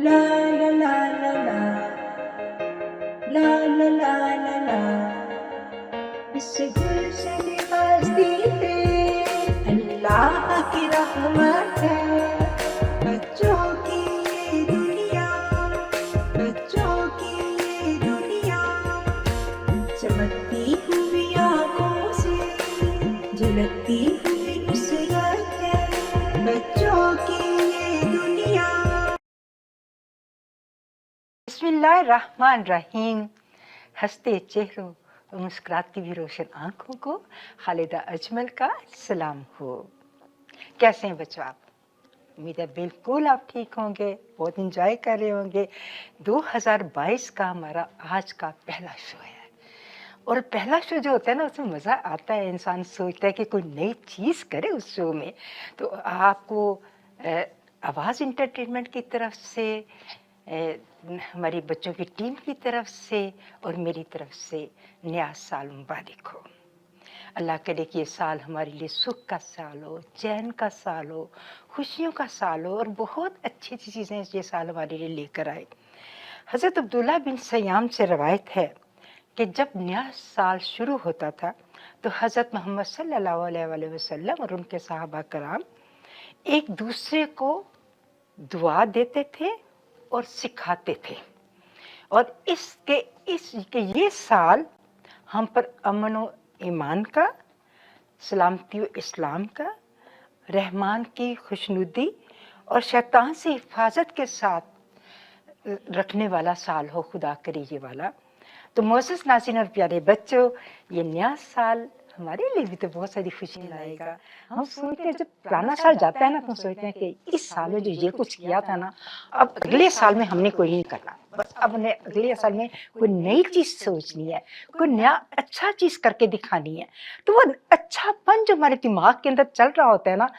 La la la la la, la la la la la, इस गुलशन हस्ती पे अल्लाह की रहमत है। बच्चों की ये दुनिया, बच्चों की ये दुनिया, चमकती हुई आँखों से झलकती हुई नुसरत है। बच्चों की ये दुनिया। बिस्मिल्लाहिर्रहमानिर्रहीम। हंसते चेहरों और मुस्कुराती भी रोशन आँखों को खालिदा अजमल का सलाम हो। कैसे हैं बच्चों आप? उम्मीद है बिल्कुल आप ठीक होंगे, बहुत इंजॉय कर रहे होंगे। 2022 का हमारा आज का पहला शो है और पहला शो जो होता है ना उसमें मज़ा आता है। इंसान सोचता है कि कोई नई चीज़ करे उस शो में। तो आपको आवाज़ इंटरटेनमेंट की तरफ से, हमारी बच्चों की टीम की तरफ से और मेरी तरफ से नया साल मुबारक हो। अल्लाह करे कि ये साल हमारे लिए सुख का साल हो, चैन का साल हो, खुशियों का साल हो और बहुत अच्छी अच्छी चीज़ें ये साल हमारे लिए लेकर आए। हज़रत अब्दुल्ला बिन सयाम से रवायत है कि जब नया साल शुरू होता था तो हज़रत मोहम्मद सल्लल्लाहु अलैहि वसल्लम और उनके सहाबा कराम एक दूसरे को दुआ देते थे और सिखाते थे और ये साल हम पर अमन व ईमान का, सलामती व इस्लाम का, रहमान की खुशनुदी और शैतान से हिफाजत के साथ रखने वाला साल हो, खुदा करे ये वाला। तो मोअज़्ज़ज़ नाज़रीन और प्यारे बच्चों, ये नया साल हमारे लिए भी तो बहुत सारी खुशी लाएगा। हम सोचते हैं जब पुराना साल जाता है ना तो सोचते हैं कि इस साल में जो ये कुछ किया था ना, अब अगले साल में हमने कोई नहीं करना, बस अब हमने अगले साल में कोई नई चीज़ सोचनी है, कोई नया अच्छा चीज़ करके दिखानी है। तो वो अच्छापन जो हमारे दिमाग के अंदर चल रहा होता है ना,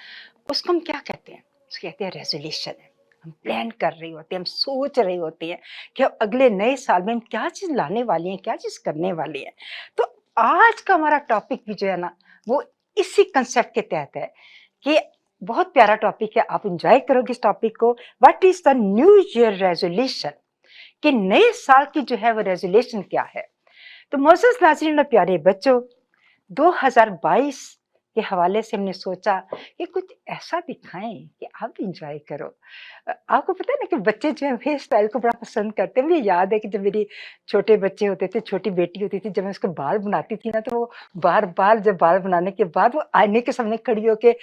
उसको हम क्या कहते हैं? उसको कहते हैं रेजोल्यूशन है। हम प्लान कर रहे होते हैं, हम सोच रहे होते हैं कि अब अगले नए साल में हम क्या चीज़ लाने वाली हैं, क्या चीज़ करने वाली हैं। तो आज का हमारा टॉपिक भी जो है ना, वो इसी कंसेप्ट के तहत है कि बहुत प्यारा टॉपिक है, आप एंजॉय करोगे इस टॉपिक को। What is the new year resolution, कि नए साल की जो है वो रेज़ोल्यूशन क्या है। तो मोअज़्ज़ज़ नाज़रीन और प्यारे बच्चों, 2022 के हवाले से हमने सोचा कि कुछ ऐसा दिखाएं कि आप एंजॉय करो। आपको पता है ना कि बच्चे जो है हेयर स्टाइल को बड़ा पसंद करते हैं। मुझे याद है कि जब मेरी छोटे बच्चे होते थे, छोटी बेटी होती थी, जब मैं उसको बाल बनाती थी ना तो वो बार बार जब बाल बनाने के बाद वो आईने के सामने खड़ी होकर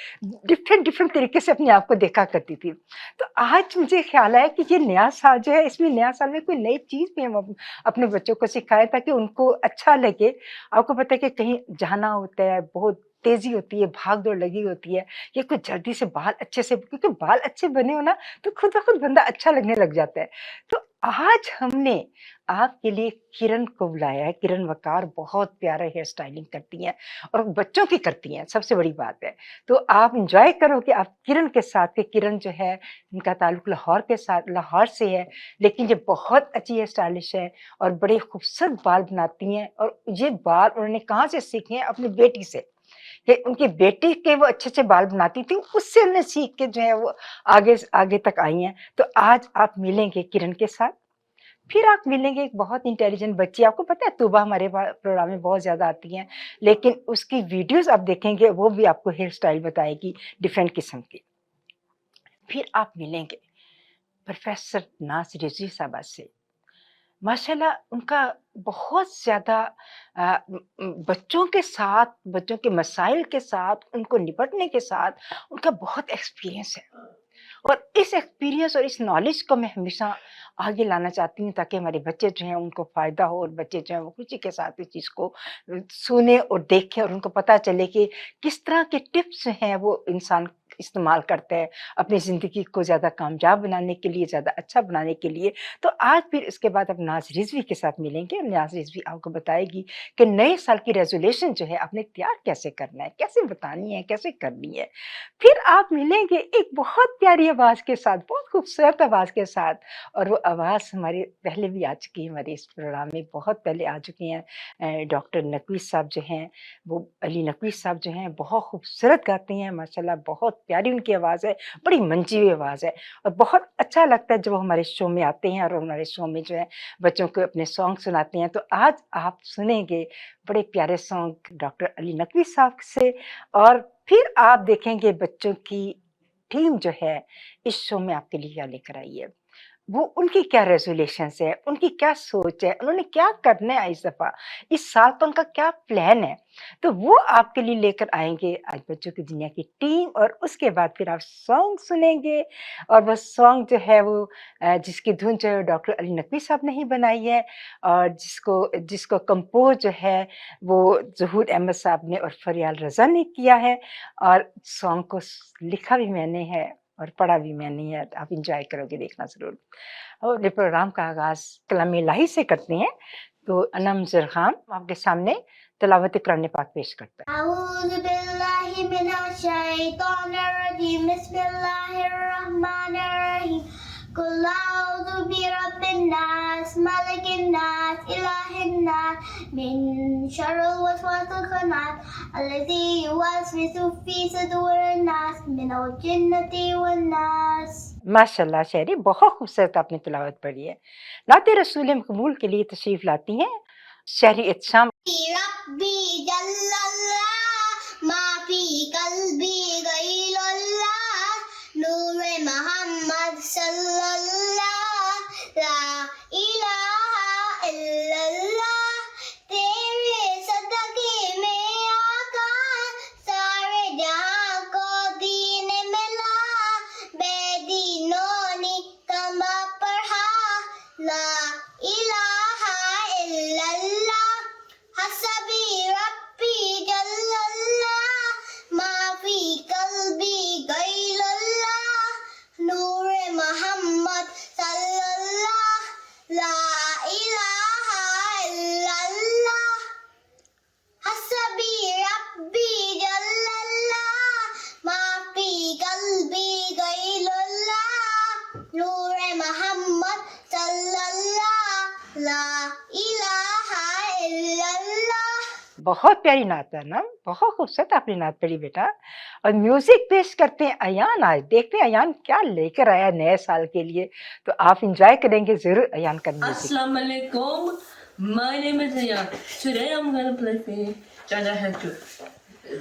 डिफरेंट डिफरेंट तरीके से अपने आप को देखा करती थी। तो आज मुझे ख्याल है कि ये नया साल जो है, इसमें नया साल में कोई नई चीज़ भी हम अपने बच्चों को सिखाएं ताकि उनको अच्छा लगे। आपको पता है कि कहीं जाना होता है, बहुत तेज़ी होती है, भाग-दौड़ लगी होती है, या कुछ जल्दी से बाल अच्छे से, क्योंकि बाल अच्छे बने हो ना तो खुद ब खुद बंदा अच्छा लगने लग जाता है। तो आज हमने आपके लिए किरण को बुलाया है। किरण वकार बहुत प्यारा हेयर स्टाइलिंग करती हैं और बच्चों की करती हैं, सबसे बड़ी बात है। तो आप एन्जॉय करोगे आप किरण के साथ, कि किरण जो है इनका ताल्लुक लाहौर से है, लेकिन ये बहुत अच्छी हेयर स्टाइलिश है और बड़े खूबसूरत बाल बनाती हैं। और ये बाल उन्होंने कहाँ से सीखे हैं? अपनी बेटी से, कि उनकी बेटी के वो अच्छे-अच्छे बाल बनाती थी, उससे उन्हें सीख के जो है वो आगे आगे तक आई हैं। तो आज आप मिलेंगे किरण के साथ, फिर आप मिलेंगे एक बहुत इंटेलिजेंट बच्ची। आपको पता है तूबा हमारे प्रोग्राम में बहुत ज़्यादा आती हैं, लेकिन उसकी वीडियोज़ आप देखेंगे वो भी आपको हेयर स्टाइल बताएगी डिफरेंट किस्म की। फिर आप मिलेंगे प्रोफेसर नाज़ रिज़वी साहबा से। माशाल्लाह उनका बहुत ज़्यादा बच्चों के साथ, बच्चों के मसाइल के साथ, उनको निपटने के साथ उनका बहुत एक्सपीरियंस है। और इस एक्सपीरियंस और इस नॉलेज को मैं हमेशा आगे लाना चाहती हूँ ताकि हमारे बच्चे जो हैं उनको फ़ायदा हो और बच्चे जो हैं वो खुशी के साथ इस चीज़ को सुने और देखें और उनको पता चले कि किस तरह के टिप्स हैं वो इंसान इस्तेमाल करता है अपनी ज़िंदगी को ज़्यादा कामयाब बनाने के लिए, ज़्यादा अच्छा बनाने के लिए। तो आज फिर इसके बाद अब नाज़ रिज़वी के साथ मिलेंगे और नाज़ रिज़वी आपको बताएगी कि नए साल की रेज़ोल्यूशन जो है आपने तैयार कैसे करना है, कैसे बतानी है, कैसे करनी है। फिर आप मिलेंगे एक बहुत प्यारी आवाज़ के साथ, बहुत खूबसूरत आवाज़ के साथ, और वो आवाज़ हमारी पहले भी आ चुकी है, हमारे इस प्रोग्राम में बहुत पहले आ चुकी हैं। डॉक्टर नकवी साहब जो हैं, वो अली नकवी साहब जो हैं बहुत खूबसूरत गाते हैं माशाल्लाह, बहुत प्यारी उनकी आवाज़ है, बड़ी मंजी हुई आवाज़ है और बहुत अच्छा लगता है जब वो हमारे शो में आते हैं और हमारे शो में जो है बच्चों को अपने सॉन्ग सुनाते हैं। तो आज आप सुनेंगे बड़े प्यारे सॉन्ग डॉक्टर अली नकवी साहब से और फिर आप देखेंगे बच्चों की टीम जो है इस शो में आपके लिए क्या लेकर आई है। वो उनकी क्या रेज़ोल्यूशंस है, उनकी क्या सोच है, उन्होंने क्या करना है इस दफ़ा, इस साल का उनका क्या प्लान है। तो वो आपके लिए लेकर आएँगे आज बच्चों की दुनिया की टीम और उसके बाद फिर आप सॉन्ग सुनेंगे और वो सॉन्ग जो है वो जिसकी धुन जो है डॉक्टर अली नकवी साहब ने ही बनाई है और जिसको जिसको कंपोज़ जो है वो ज़हूर अहमद साहब ने और फरियाल रज़ा ने किया है और सॉन्ग को लिखा भी मैंने है और पढ़ा भी मैंने है। आप एन्जॉय करोगे, देखना ज़रूर। और ये प्रोग्राम का आगाज़ कलाम इलाही से करते हैं, तो अनम ज़रख़ान आपके सामने तिलावत कुरान पाक पेश करता है। अऊज़ु बिल्लाहि मिनश शैतानिर रजीम बिस्मिल्लाहिर रहमानिर रहीम कुल अऊज़ु बिरब्बिन नास मलिकिन नास इलाहिन नास मिन शर्रिल वसवासिल खन्नास अल्लज़ी युवस्विसु फ़ी सुदूरिन नास मिनल जिन्नति वन नास। माशाअल्लाह शायरी बहुत खूबसूरत आपने तिलावत पढ़ी है। नाते रसूल मकबूल के लिए तशरीफ़ लाती हैं शायरी इत्शाम। रब्बी जल्लल्लाह माफी कल्बी गैरुल्लाह नूरे मोहम्मद सल्लल्लाह ला इलाहा इल्लल्लाह तेरे सदके में आका सारे जहां को दीन मिला बेदीनों ने कमा पढ़ा ला इलाहा इल्लल्लाह हसबी रब्बी जल्लल्लाह माफी कल्बी गैरुल्लाह नूरे मोहम्मद सल्लल्लाह ला इलाहा इल्लल्लाह हसबी रब्बी जल्लल्लाह माफी कल्बी गैरुल्लाह नूरे मोहम्मद सल्लल्लाह ला इलाहा इल्लल्लाह। बहुत प्यारी नात है ना, बहुत खूबसूरत आपने नात पढ़ी बेटा। और म्यूजिक पेश करते हैं अयान। आज देखते हैं अयान क्या लेकर आया नए साल के लिए, तो आप एंजॉय करेंगे जरूर अयान का music. Assalamu alaikum. My name is Ayan. Today I'm gonna play for you Jada Hedju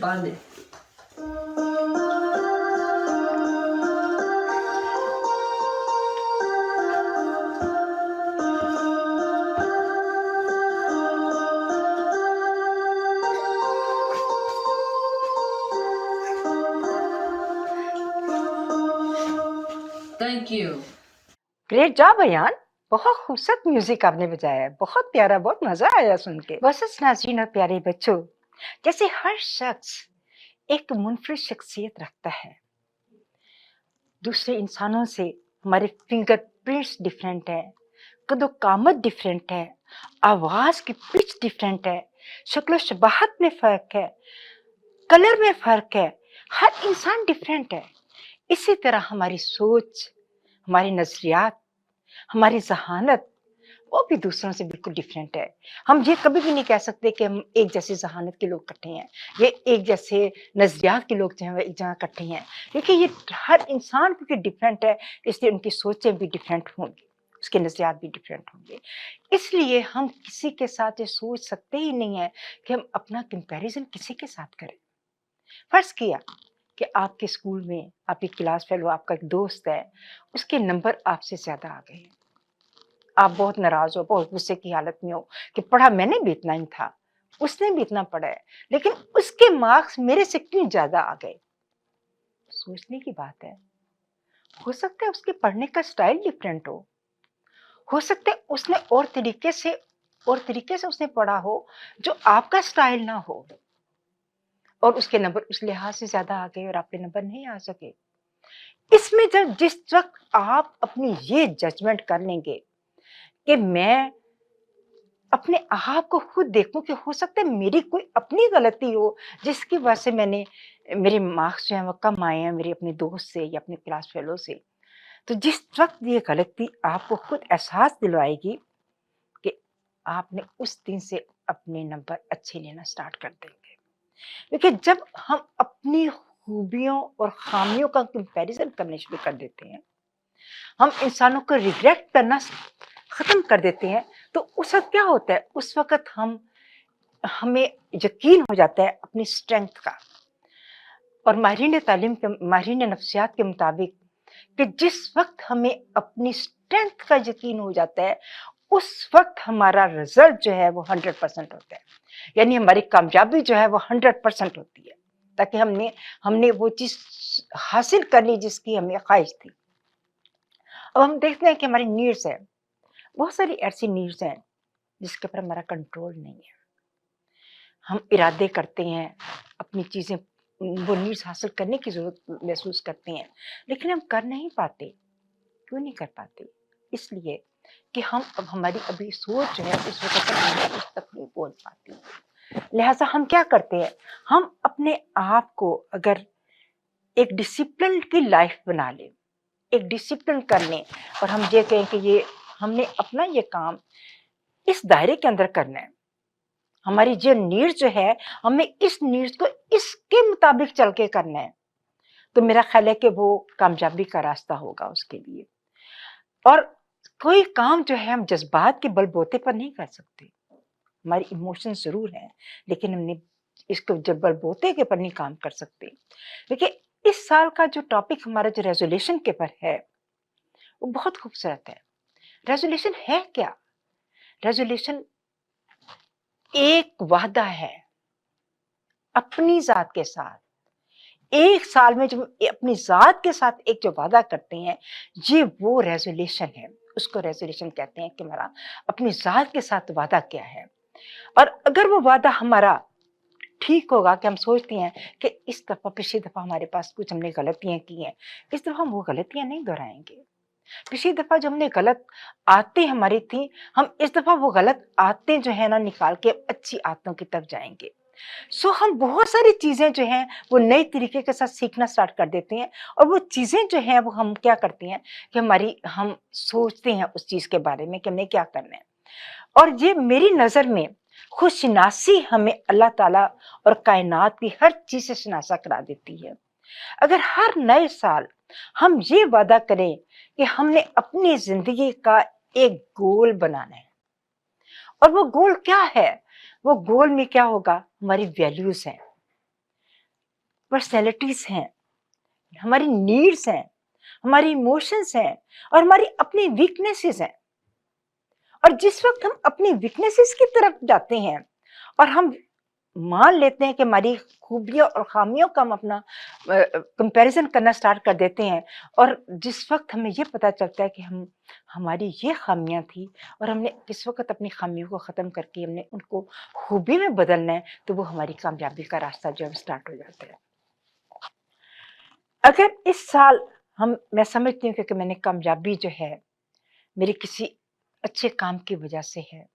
Bande. Thank you. Great job Ayan, बहुत खूबसूरत म्यूजिक आपने बजाया है, बहुत प्यारा, बहुत मजा आया सुन के। बस नाज़रीन और प्यारे बच्चों, जैसे हर शख्स एक मुनफरिद शख्सियत रखता है, दूसरे इंसानों से हमारे फिंगरप्रिंट्स डिफरेंट है, कदो-कामत डिफरेंट है, आवाज़ की पिच डिफरेंट है, शक्ल शबाहत में फ़र्क है, कलर में फ़र्क है, हर इंसान डिफरेंट है। इसी तरह हमारी सोच, हमारी नज़रियात, हमारी ज़हानत वो भी दूसरों से बिल्कुल डिफरेंट है। हम ये कभी भी नहीं कह सकते कि हम एक जैसी ज़हानत के लोग इकट्ठे हैं, ये एक जैसे नज़रियात के लोग जो हैं वो एक जगह इकट्ठे हैं, क्योंकि ये हर इंसान क्योंकि डिफरेंट है, इसलिए उनकी सोचें भी डिफरेंट होंगी, उसके नज़रियात भी डिफरेंट होंगे। इसलिए हम किसी के साथ ये सोच सकते ही नहीं है कि हम अपना कंपैरिजन किसी के साथ करें। फ़र्ज़ किया कि आपके स्कूल में आपकी क्लास फेलो आपका एक दोस्त है, उसके नंबर आपसे ज़्यादा आ गए, आप बहुत नाराज़ हो, बहुत गुस्से की हालत में हो कि पढ़ा मैंने भी इतना ही था, उसने भी इतना पढ़ा है, लेकिन उसके मार्क्स मेरे से क्यों ज़्यादा आ गए। सोचने की बात है, हो सकता है उसके पढ़ने का स्टाइल डिफरेंट हो सकता है उसने और तरीके से उसने पढ़ा हो जो आपका स्टाइल ना हो और उसके नंबर उस लिहाज से ज़्यादा आ गए और आपके नंबर नहीं आ सके। इसमें जब जिस वक़्त आप अपनी ये जजमेंट कर लेंगे कि मैं अपने आप को खुद देखूं कि हो सकता है मेरी कोई अपनी गलती हो जिसकी वजह से मेरे मार्क्स जो हैं वो कम आए हैं मेरे अपने दोस्त से या अपने क्लास फेलो से। तो जिस वक्त ये गलती आपको खुद एहसास दिलवाएगी कि आपने उस दिन से अपने नंबर अच्छे लेना स्टार्ट कर देंगे, क्योंकि जब हम अपनी खूबियों और खामियों का कंपैरिजन करने शुरू कर देते हैं, हम इंसानों को रिग्रेट करना खत्म कर देते हैं, तो उस वक्त क्या होता है, उस वक्त हमें यकीन हो जाता है अपनी स्ट्रेंथ का। और माहिरीन नफ्सियात के मुताबिक कि जिस वक्त हमें अपनी स्ट्रेंथ का यकीन हो जाता है, उस वक्त हमारा रिजल्ट जो है वो 100% होता है, यानी हमारी कामयाबी जो है वो 100% होती है, ताकि हमने वो चीज हासिल कर ली जिसकी हमें ख्वाहिश थी। अब हम देखते हैं कि हमारी नीड्स है, बहुत सारी ऐसी नीड्स हैं जिसके ऊपर हमारा कंट्रोल नहीं है। हम इरादे करते हैं, अपनी चीजें, वो नीड्स हासिल करने की जरूरत महसूस करते हैं, लेकिन हम कर नहीं पाते। क्यों नहीं कर पाते? इसलिए कि हमारी अभी सोच जो है उस वक्त तक हमें उस तक नहीं पहुंच पाती। लिहाजा हम क्या करते हैं, हम अपने आप को अगर एक डिसिप्लिन की लाइफ बना लें, एक डिसिप्लिन कर लें, और हम ये कहें कि ये हमने अपना ये काम इस दायरे के अंदर करना है, हमारी जो नीड्स जो है हमें इस नीड्स को इसके मुताबिक चल के करना है, तो मेरा ख्याल है कि वो कामयाबी का रास्ता होगा उसके लिए। और कोई काम जो है हम जज्बात के बलबूते पर नहीं कर सकते, हमारी इमोशन जरूर है, लेकिन हमने इसको जब बलबूते के पर नहीं काम कर सकते। देखिए, इस साल का जो टॉपिक हमारा जो रेजोल्यूशन के पर है वो बहुत खूबसूरत है। रेजोल्यूशन है क्या? रेजोल्यूशन एक वादा है अपनी जात के साथ। एक साल में जो अपनी जात के साथ एक जो वादा करते हैं, ये वो रेजोल्यूशन है। उसको रेजोल्यूशन कहते हैं कि हमारा अपनी जात के साथ वादा क्या है। और अगर वो वादा हमारा ठीक होगा, कि हम सोचते हैं कि इस दफा, पिछली दफा हमारे पास कुछ हमने गलतियां की हैं, इस दफा हम वो गलतियां नहीं दोहराएंगे। पिछली दफा जो हमने गलत आदतें हमारी थी, हम इस दफा वो गलत आदतें जो है ना निकाल के अच्छी आदतों की तरफ जाएंगे। सो हम बहुत सारी चीजें जो हैं वो नए तरीके के साथ सीखना स्टार्ट कर देते हैं, और वो चीजें जो हैं वो हम क्या करते हैं कि हम सोचते हैं उस चीज के बारे में कि हमने क्या करना है। और ये मेरी नजर में खुशनासी हमें अल्लाह ताला और कायनात की हर चीज से शनासा करा देती है। अगर हर नए साल हम ये वादा करें कि हमने अपनी जिंदगी का एक गोल बनाना है, और वो गोल क्या है, वो गोल में क्या होगा, हमारी वैल्यूज हैं, पर्सनैलिटीज हैं, हमारी नीड्स हैं, हमारी इमोशंस हैं, और हमारी अपनी वीकनेसेस हैं। और जिस वक्त हम अपनी वीकनेसेस की तरफ जाते हैं और हम मान लेते हैं कि हमारी खूबियों और खामियों का हम अपना कंपैरिजन करना स्टार्ट कर देते हैं, और जिस वक्त हमें ये पता चलता है कि हमारी ये खामियां थी और हमने किस वक्त अपनी खामियों को ख़त्म करके हमने उनको खूबी में बदलना है, तो वो हमारी कामयाबी का रास्ता जो है स्टार्ट हो जाता है। अगर इस साल मैं समझती हूँ कि मैंने कामयाबी जो है मेरी किसी अच्छे काम की वजह से है,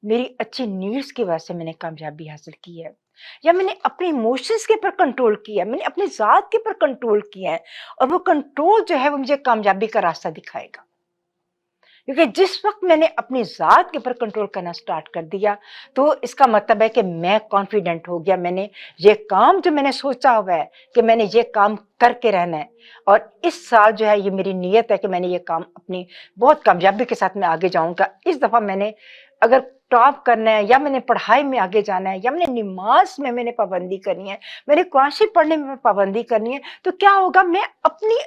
मेरी अच्छी नीड्स की वजह से मैंने कामयाबी हासिल की है, या मैंने अपने इमोशंस के ऊपर कंट्रोल किया है, मैंने अपनी जात के ऊपर कंट्रोल किया है, और वो कंट्रोल जो है वो मुझे कामयाबी का रास्ता दिखाएगा। क्योंकि जिस वक्त मैंने अपनी जात के ऊपर कंट्रोल करना स्टार्ट कर दिया, तो इसका मतलब है कि मैं कॉन्फिडेंट हो गया, मैंने ये काम जो मैंने सोचा हुआ है कि मैंने ये काम करके रहना है, और इस साल जो है ये मेरी नीयत है कि मैंने ये काम अपनी बहुत कामयाबी के साथ मैं आगे जाऊंगा। इस दफा मैंने अगर टॉप करना है, या मैंने पढ़ाई में आगे जाना है, या मैंने नमाज में मैंने पाबंदी करनी है, मैंने कुरान शरीफ पढ़ने में पाबंदी करनी है, तो क्या होगा, मैं अपनी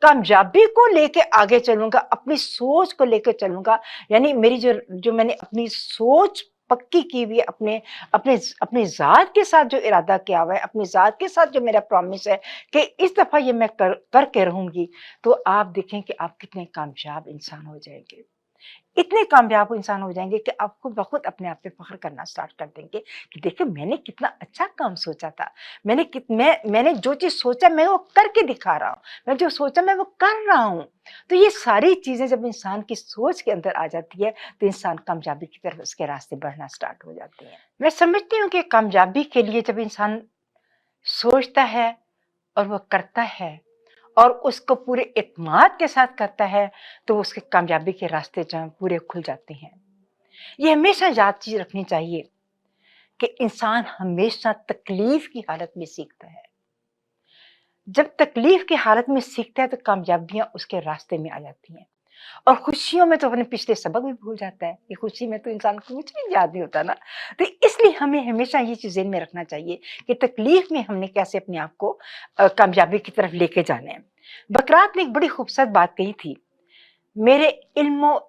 कामयाबी को लेके आगे चलूंगा, अपनी सोच को लेके चलूंगा। यानी मेरी जो मैंने अपनी सोच पक्की की हुई है, अपने अपने अपनी जात के साथ जो इरादा किया हुआ है, अपनी जात के साथ जो मेरा प्रॉमिस है कि इस दफा ये मैं करके रहूंगी, तो आप देखें कि आप कितने कामयाब इंसान हो जाएंगे। इतने कामयाब इंसान हो जाएंगे कि आप खुद ब खुद अपने आप पे फख्र करना स्टार्ट कर देंगे कि देखिए मैंने कितना अच्छा काम सोचा था, मैंने जो चीज सोचा मैं वो करके दिखा रहा हूँ, मैं जो सोचा मैं वो कर रहा हूँ। तो ये सारी चीजें जब इंसान की सोच के अंदर आ जाती है, तो इंसान कामयाबी की तरफ उसके रास्ते बढ़ना स्टार्ट हो जाते हैं। मैं समझती हूँ कि कामयाबी के लिए जब इंसान सोचता है और वो करता है और उसको पूरे इत्मीनान के साथ करता है, तो उसके कामयाबी के रास्ते जो हैं पूरे खुल जाते हैं। ये हमेशा याद चीज रखनी चाहिए कि इंसान हमेशा तकलीफ की हालत में सीखता है। जब तकलीफ की हालत में सीखता है तो कामयाबियां उसके रास्ते में आ जाती हैं, और खुशियों में तो अपने पिछले सबक भी भूल जाता है कि खुशी में तो इंसान को कुछ भी याद नहीं होता ना। तो इसलिए हमें हमेशा ये चीज़ ज़हन में रखना चाहिए कि तकलीफ में हमने कैसे अपने आप को कामयाबी की तरफ लेके जाना है। बकरात ने एक बड़ी खूबसूरत बात कही थी, मेरे इल्म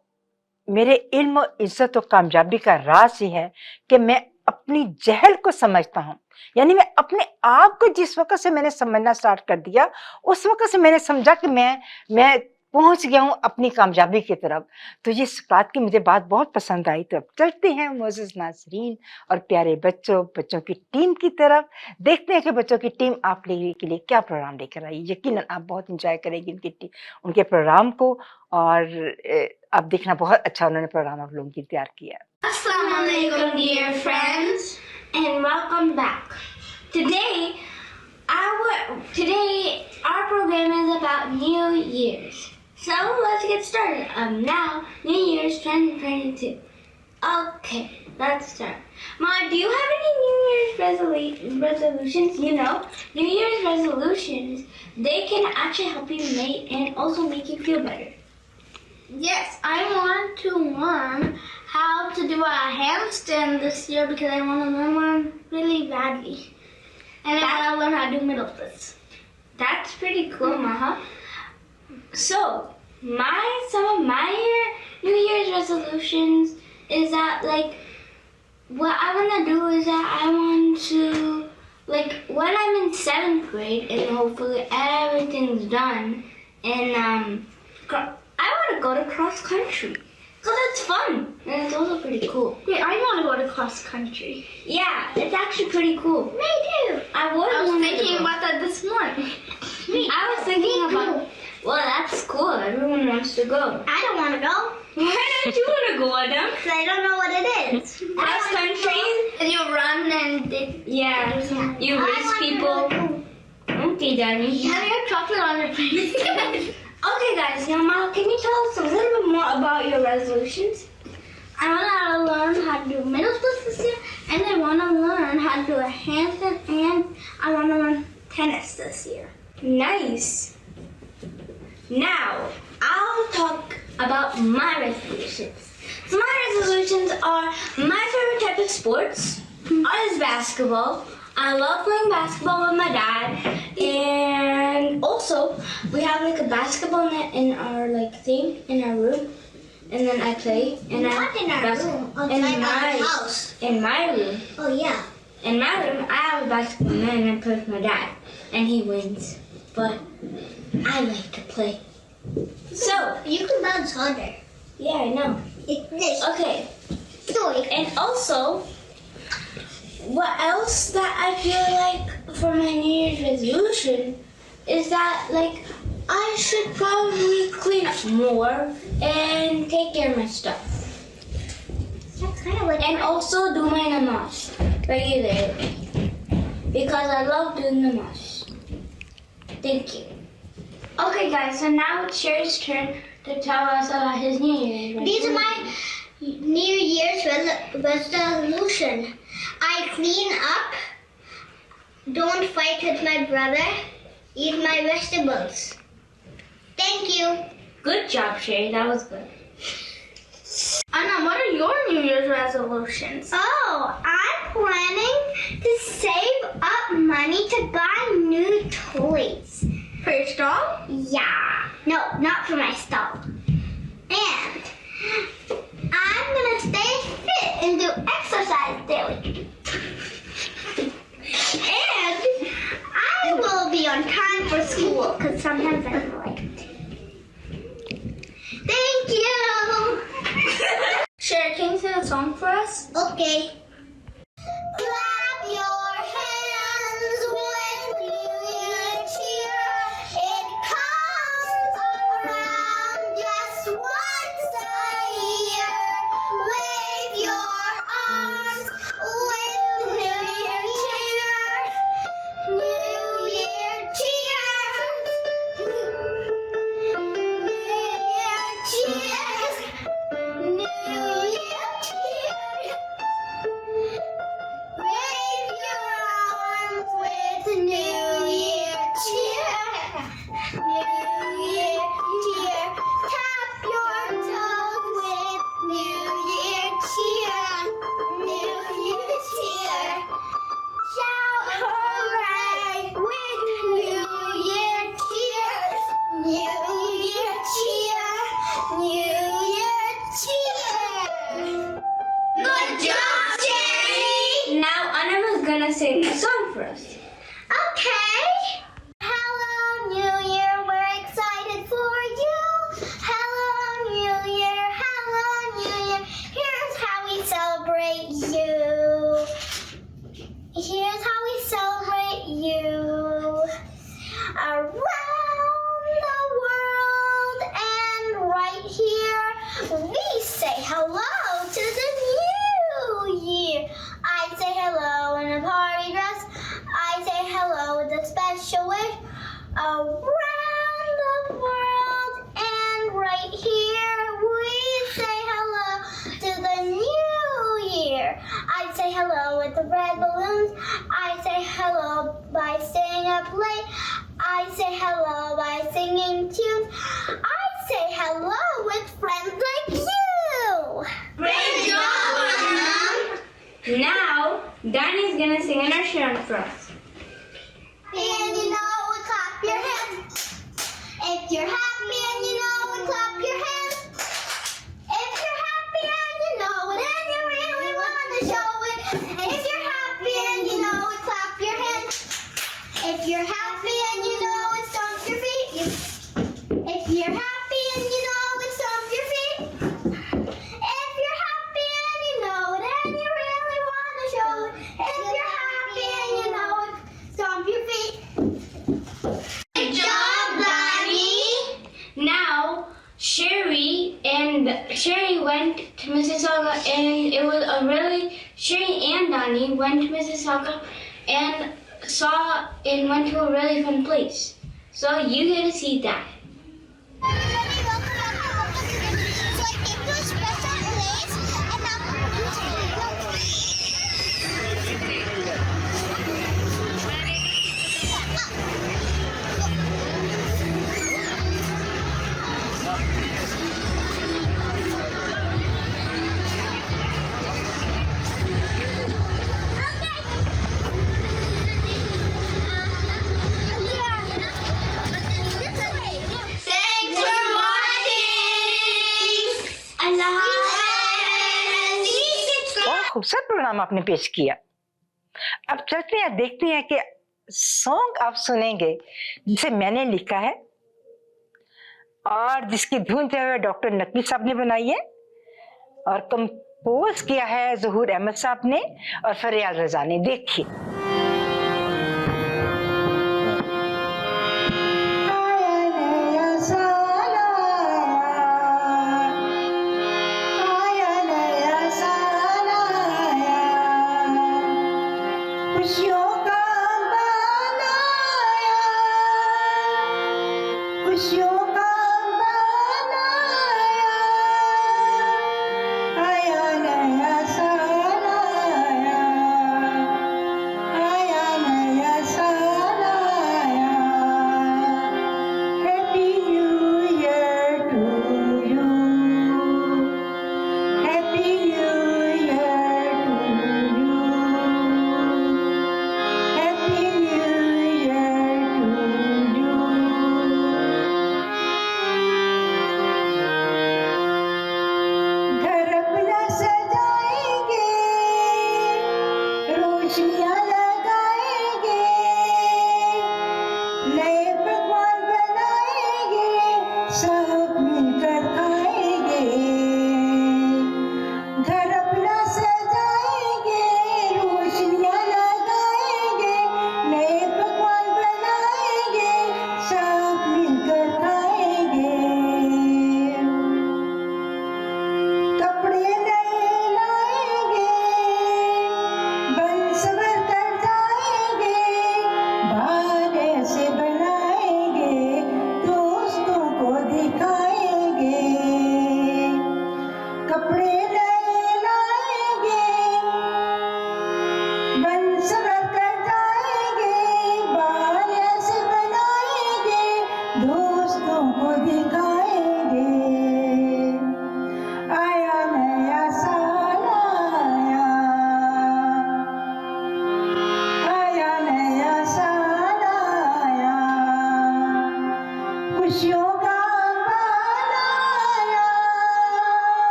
मेरे इल्म, इज्जत और कामयाबी का राज ये है कि मैं अपनी जहल को समझता हूँ। यानी मैं अपने आप को जिस वक़्त से मैंने समझना स्टार्ट कर दिया, उस वक़्त से मैंने समझा कि मैं पहुँच गया हूँ अपनी कामयाबी की तरफ। तो ये सुक़रात की मुझे बात बहुत पसंद आई। तो अब चलते हैं मोअज़्ज़ज़ नाज़रीन और प्यारे बच्चों की टीम की तरफ। देखते हैं कि बच्चों की टीम आप लोगों के लिए क्या प्रोग्राम लेकर आई। यकीनन आप बहुत एन्जॉय करेंगे उनके प्रोग्राम को, और अब देखना बहुत अच्छा उन्होंने प्रोग्राम आप लोगों के लिए तैयार किया है। Assalamualaikum, dear friends, and welcome back. Today, our program is about New Year's. So let's get started. Now, New Year's 2022. Okay, let's start. Ma, do you have any New Year's resolutions? You know, New Year's resolutions, they can actually help you and also make you feel better. Yes, I want to learn how to do a handstand this year because I want to learn one really badly. And I want to learn how to do middle splits. That's pretty cool, Maha. So, some of my New Year's resolutions is that, like, what I want to do is that I want to, like, when I'm in 7th grade and hopefully everything's done, and I want to go to cross country. Because it's fun. And it's also pretty cool. Yeah, I want to go to cross country. Yeah, it's actually pretty cool. Me too. I was thinking about that this morning. I was thinking about, well, that's cool. Everyone wants to go. I don't want to go. Why don't you want to go, Adam? Because I don't know what it is. Cross country? And you run and... you race people. Okay, Danny. Have you had chocolate on your face? Okay, guys, now, Mom, can you tell us a little bit more about your resolutions? I want to learn how to do middle splits this year, and I want to learn how to do a handstand, and I want to learn tennis this year. Nice. Now, I'll talk about my resolutions. So my resolutions are my favorite type of sports is basketball. I love playing basketball with my dad, and also we have like a basketball net in our in our room, and then I play. And not in our room, in my house. In my room. Oh yeah. In my room, I have a basketball net and I play with my dad, and he wins. But I like to play. So you can bounce harder. Yeah, I know. Okay. And also, what else that I feel like for my New Year's resolution is that I should probably clean up more and take care of my stuff. That's kind of like and also do my namaz regularly because I love doing namaz. Thank you. Okay, guys, so now it's Sherry's turn to tell us about his New Year's resolution. These are my New Year's resolution. I clean up, don't fight with my brother, eat my vegetables. Thank you. Good job, Sherry. That was good. Anna, what are your New Year's resolutions? Oh, I'm planning to save up money to buy new toys. For your stall? Yeah. No, not for my stall. And I'm gonna stay fit and do exercise daily. And I will be on time for school because sometimes I feel like it. Thank you. Sherry, can you sing a song for us? Okay. Clap your hands when you cheer. It comes around just once a year. Wave your arms with New Year cheer. New Year cheer. New Year cheer. New Year cheer. New Year cheer! Good job, Cherry! Now Anam is gonna sing a song for us. Okay. Hello, New Year, we're excited for you. Hello, New Year, here's how we celebrate you. Here's how we celebrate you. Around the world and right here, we say hello to the new year. I say hello in a party dress. I say hello with a special wish. Around the world and right here, we say hello to the new year. I say hello with the red balloons. I say hello by staying up late. I say hello by singing tunes. I say hello with friends like you. Great job, Mom. Now, Danny's gonna sing an Sharon for us. And you know it, clap your hands. If you're happy and you know it, clap your hands. If you're happy and you know it and you really want to show it. If you're happy and you know it, clap your hands. If you're happy and you know it, stomp your feet. If you're happy and you know it, stomp your feet. If you're happy and you know it and you really want to show it. If you're happy and you know it, stomp your feet. Good job, Danny. Now, Sherry went to Mississauga, and it was a really Sherry and Donnie went to Mississauga and went to a really fun place. So you get to see that. Everybody, welcome. So I came to a special place, and now Thanks for watching. Allah बहुत खूबसूरत programme आपने पेश किया। अब चलते हैं, देखते हैं कि सॉन्ग आप सुनेंगे जिसे मैंने लिखा है और जिसकी धुन जो है डॉक्टर नकवी साहब ने बनाई है और कंपोज किया है ज़हूर अहमद साहब ने और फरियाल रजा ने। देखिए। खुशियों का बनाया, खुशियों का बनाया, आया नया साल आया,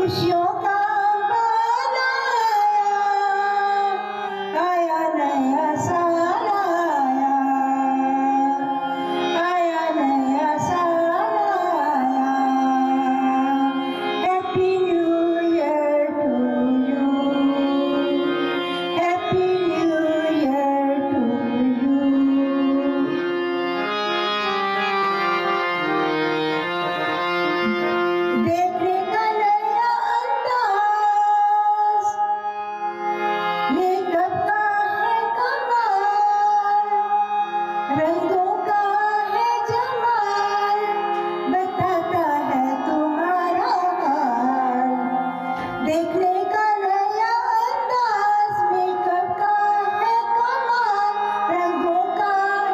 खुशियों का बाल आया नया साल आया नया साल आया happy new year to you happy new year to you देखने का नया अंदाज मेकअप का है कमाल रंगों का है जमाल बताता है तुम्हारा हाल देखने का नया अंदाज मेकअप का है कमाल रंगों का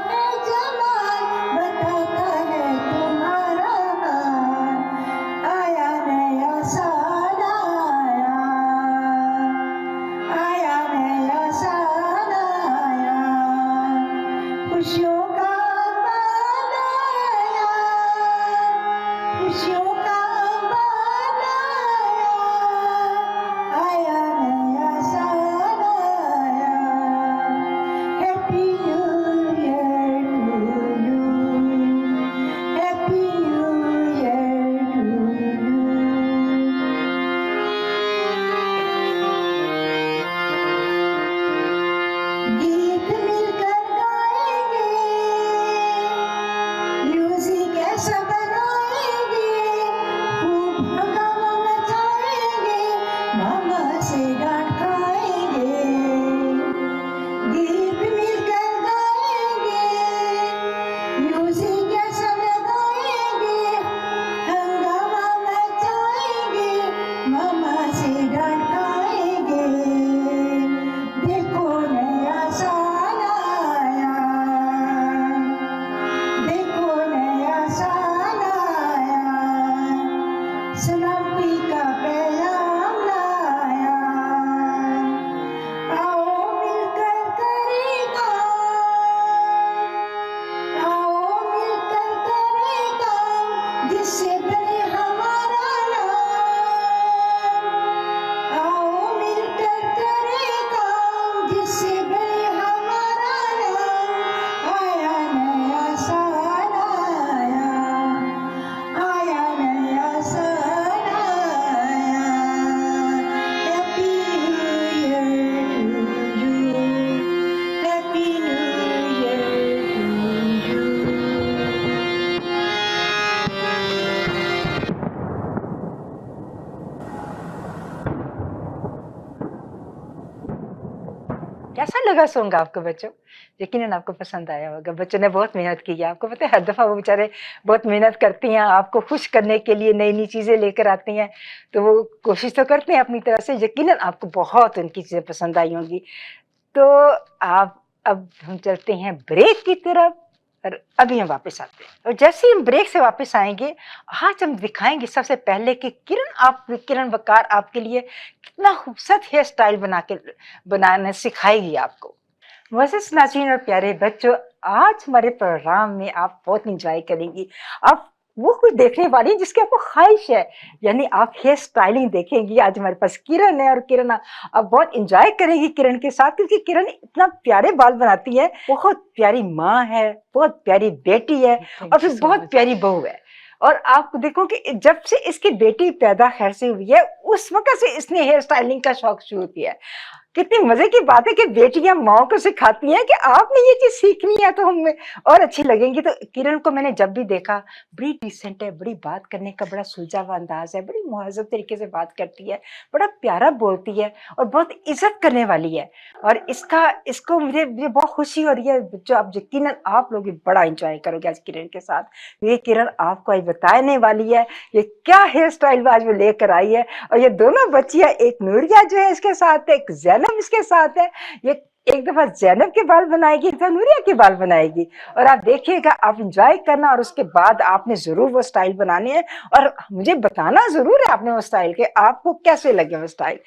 है जमाल बताता है तुम्हारा हाल आया नया साल आया नया साल आया खुशियों का बाल आया खुशियों का बाल आया नया साल आया happy new year to you happy new year to you गीत मिलकर गाएंगे म्यूजिक ऐसा बनाएंगे खूब हंगामा मचाएंगे मामा से डांट खाएंगे गीत मिलकर गाएंगे म्यूजिक ऐसा लगाएंगे हंगामा मचाएंगे मामा से डांट खाएंगे देखो नया साल आया देखो नया साल आया सलामती का पैगाम लाया आओ मिलकर करें काम आओ मिलकर करें काम जिससे बने हमारा नाम आओ मिलकर करें काम जिससे बने हमारा नाम आया नया साल आया नया साल आया happy new year to you happy new year to you कैसा लगा सॉन्ग आपको बच्चों? यकीनन आपको पसंद आया होगा। बच्चों ने बहुत मेहनत की है। आपको पता है हर दफ़ा वो बेचारे बहुत मेहनत करती हैं आपको खुश करने के लिए, नई-नई चीज़ें लेकर आती हैं, तो वो कोशिश तो करते हैं अपनी तरफ से। यकीनन आपको बहुत उनकी चीज़ें पसंद आई होंगी। तो आप अब हम चलते हैं ब्रेक की तरफ और अभी हम वापस आते हैं। और जैसे ही हम ब्रेक से वापस आएँगे, आज हम दिखाएँगे सबसे पहले कि किरण वकार आपके लिए कितना खूबसूरत हेयर स्टाइल बनाना सिखाएगी आपको। वर्सेस नाज़रीन और प्यारे बच्चों, आज हमारे प्रोग्राम में आप बहुत एंजॉय करेंगी। आप वो कुछ देखने वाली हैं जिसकी आपको ख्वाहिश है, यानी आप हेयर स्टाइलिंग देखेंगी। आज हमारे पास किरण है और किरण आप बहुत एंजॉय करेंगी किरण के साथ, क्योंकि किरण इतना प्यारे बाल बनाती है, बहुत प्यारी माँ है, बहुत प्यारी बेटी है और फिर बहुत प्यारी बहू है। और आप देखो कि जब से इसकी बेटी पैदा खैर से हुई है, उस वक्त से इसने हेयर स्टाइलिंग का शौक शुरू किया है। कितनी मजे की बात है कि बेटियां माओ को सिखाती हैं कि आपने ये चीज सीखनी है तो हमें और अच्छी लगेंगी। तो किरण को मैंने जब भी देखा, बड़ी डिसेंट है, बड़ी बात करने का बड़ा सुलझा हुआ अंदाज है, बड़ी मुहज़्ज़ब तरीके से बात करती है, बड़ा प्यारा बोलती है और बहुत इज्जत करने वाली है। और इसको मुझे बहुत खुशी हो रही है। जो आप यकीनन आप लोग भी बड़ा इंजॉय करोगे आज किरण के साथ। ये किरण आपको आज बताने वाली है ये क्या हेयर स्टाइल आज वो लेकर आई है। और ये दोनों बच्चियां, एक नूरिया जो है इसके साथ है, एक ज़ैनब इसके साथ है। ये एक दफा ज़ैनब के बाल बनाएगी, एक दफा नूरिया के बाल बनाएगी और आप देखिएगा, आप एंजॉय करना और उसके बाद आपने जरूर वो स्टाइल बनाने हैं और मुझे बताना जरूर है आपने वो स्टाइल के आपको कैसे लगे वो स्टाइल।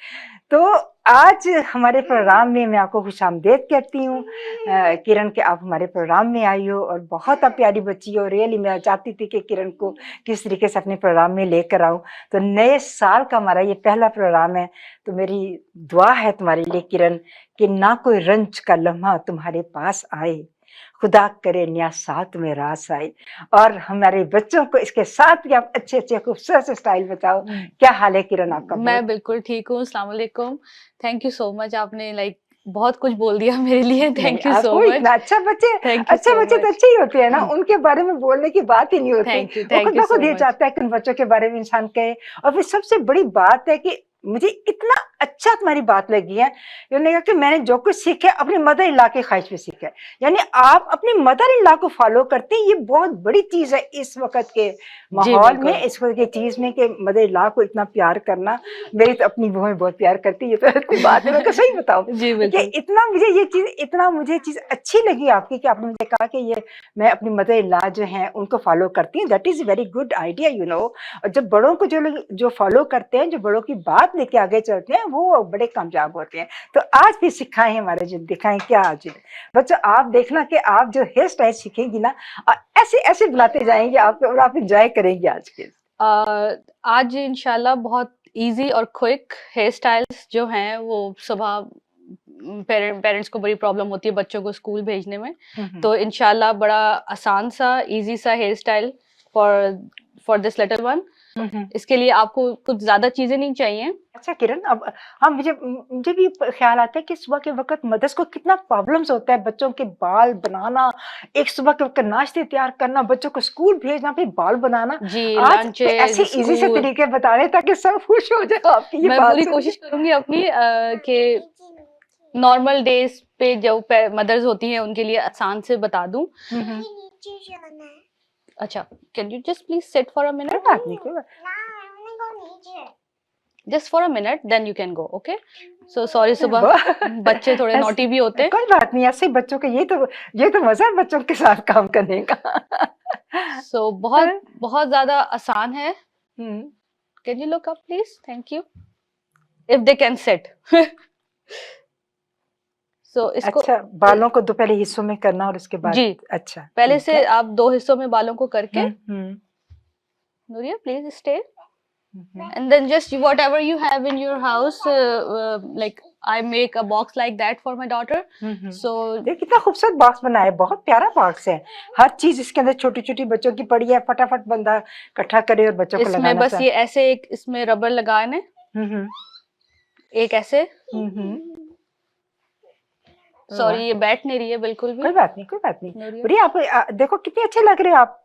तो आज हमारे प्रोग्राम में मैं आपको खुशामदीद कहती हूँ। किरण के आप हमारे प्रोग्राम में आई हो और बहुत आप प्यारी बच्ची हो। रियली मैं चाहती थी कि किरण को किस तरीके से अपने प्रोग्राम में लेकर आऊँ। तो नए साल का हमारा ये पहला प्रोग्राम है, तो मेरी दुआ है तुम्हारे लिए किरण कि ना कोई रंज का लम्हा तुम्हारे पास आए, खुदा करे नया साल तुम्हें रास आए। और हमारे बच्चों को इसके साथ भी आप अच्छे अच्छे खूबसूरत से स्टाइल बताओ। क्या हाल है किरण आपका? मैं बिल्कुल ठीक हूँ। अस्सलाम वालेकुम। थैंक यू सो मच, आपने बहुत कुछ बोल दिया मेरे लिए। Thank you so much. इतना अच्छा बच्चे, Thank you अच्छे so बच्चे तो much. अच्छे ही होते हैं ना, उनके बारे में बोलने की बात ही नहीं होती। Thank you वो खुद ब so खुद ये much. चाहता है कि उन बच्चों के बारे में इंसान कहे। और फिर सबसे बड़ी बात है कि मुझे इतना अच्छा तुम्हारी बात लगी है, उन्होंने कहा कि मैंने जो कुछ सीखा है अपनी मदर इन लॉ के ख्वाहिश पे सीखा है। यानी आप अपनी मदर इन लॉ को फॉलो करते हैं, ये बहुत बड़ी चीज है इस वक्त के माहौल में, इस वक्त की चीज में कि मदर इन लॉ को इतना प्यार करना। मेरी तो अपनी बहू बहुत प्यार करती है, ये तो इतनी बात है, मैं सही बताऊं जी कि बिल्कुल। इतना मुझे चीज अच्छी लगी आपकी कि आपने मुझे कहा कि ये मैं अपनी मदर इन लॉ जो है उनको फॉलो करती हूँ। That is very good idea, you know. और जब बड़ों को जो फॉलो करते हैं, जो बड़ों की बात लेके आगे चलते हैं, वो बड़े कामयाब होते हैं। तो आज भी सिखाएं हमारे, जो दिखाएं क्या आज बच्चों। आप देखना कि आप जो हेयर स्टाइल सीखेंगी ना, ऐसे ऐसे बुलाते जाएंगे आपको और आप इंजॉय करेंगे आज के। आज इंशाल्लाह बहुत इजी और क्विक हेयर स्टाइल्स जो हैं वो सुबह पेरेंट्स को बड़ी प्रॉब्लम होती है बच्चों को स्कूल भेजने में, तो इंशाल्लाह बड़ा आसान सा इजी सा hair style for this little one. इसके लिए आपको कुछ ज्यादा चीजें नहीं चाहिए। अच्छा किरण, अब हाँ, मुझे भी ख्याल आता है कि सुबह के वक्त मदर्स को कितना प्रॉब्लम्स होता है, बच्चों के बाल बनाना, एक सुबह के वक्त नाश्ते तैयार करना, बच्चों को स्कूल भेजना, फिर बाल बनाना। जी, आज लंच, ऐसे इजी से तरीके बता रहे ताकि सब खुश हो जाए आपकी ये मैं बात पूरी सुन के। कोशिश करूंगी अपनी कि नॉर्मल डेज पे जो मदर्स होती हैं उनके लिए आसान से बता दूं। नीचे जाना है। अच्छा, can you just please sit for a कोई मिनट? बात नहीं, कोई बात ना हमने को नीचे। Just for a minute then you can go. Okay, so sorry, सुबह नहीं। बच्चे थोड़े नॉटी भी होते हैं। कोई बात नहीं, ऐसे बच्चों के ये तो मजा है बच्चों के साथ काम करने का। सो बहुत बहुत ज्यादा आसान है। Hmm, can you look up please? Thank you. If they can sit. So इसको अच्छा, बालों को दो पहले हिस्सों में करना और उसके बाद। जी, अच्छा, पहले ठीक से है। आप 2 हिस्सों में बालों को करके, hmm, Nuria please stay, hmm, and then just whatever you have in your house, like I make a box like that for my daughter. So देख कितना खूबसूरत बॉक्स बनाया है, बहुत प्यारा बॉक्स है। हर चीज इसके अंदर छोटी छोटी बच्चों की पड़ी है, फटाफट बंदा इकट्ठा करे और बच्चों को इसमें लगाना बस ये ऐसे एक इसमें रबर लगाने, एक ऐसे। सॉरी, ये बैठ नहीं रही है बिल्कुल भी। कोई बात नहीं, कोई बात नहीं। नूरिया। प्रिया, आप देखो कितने अच्छे लग रहे हो आप।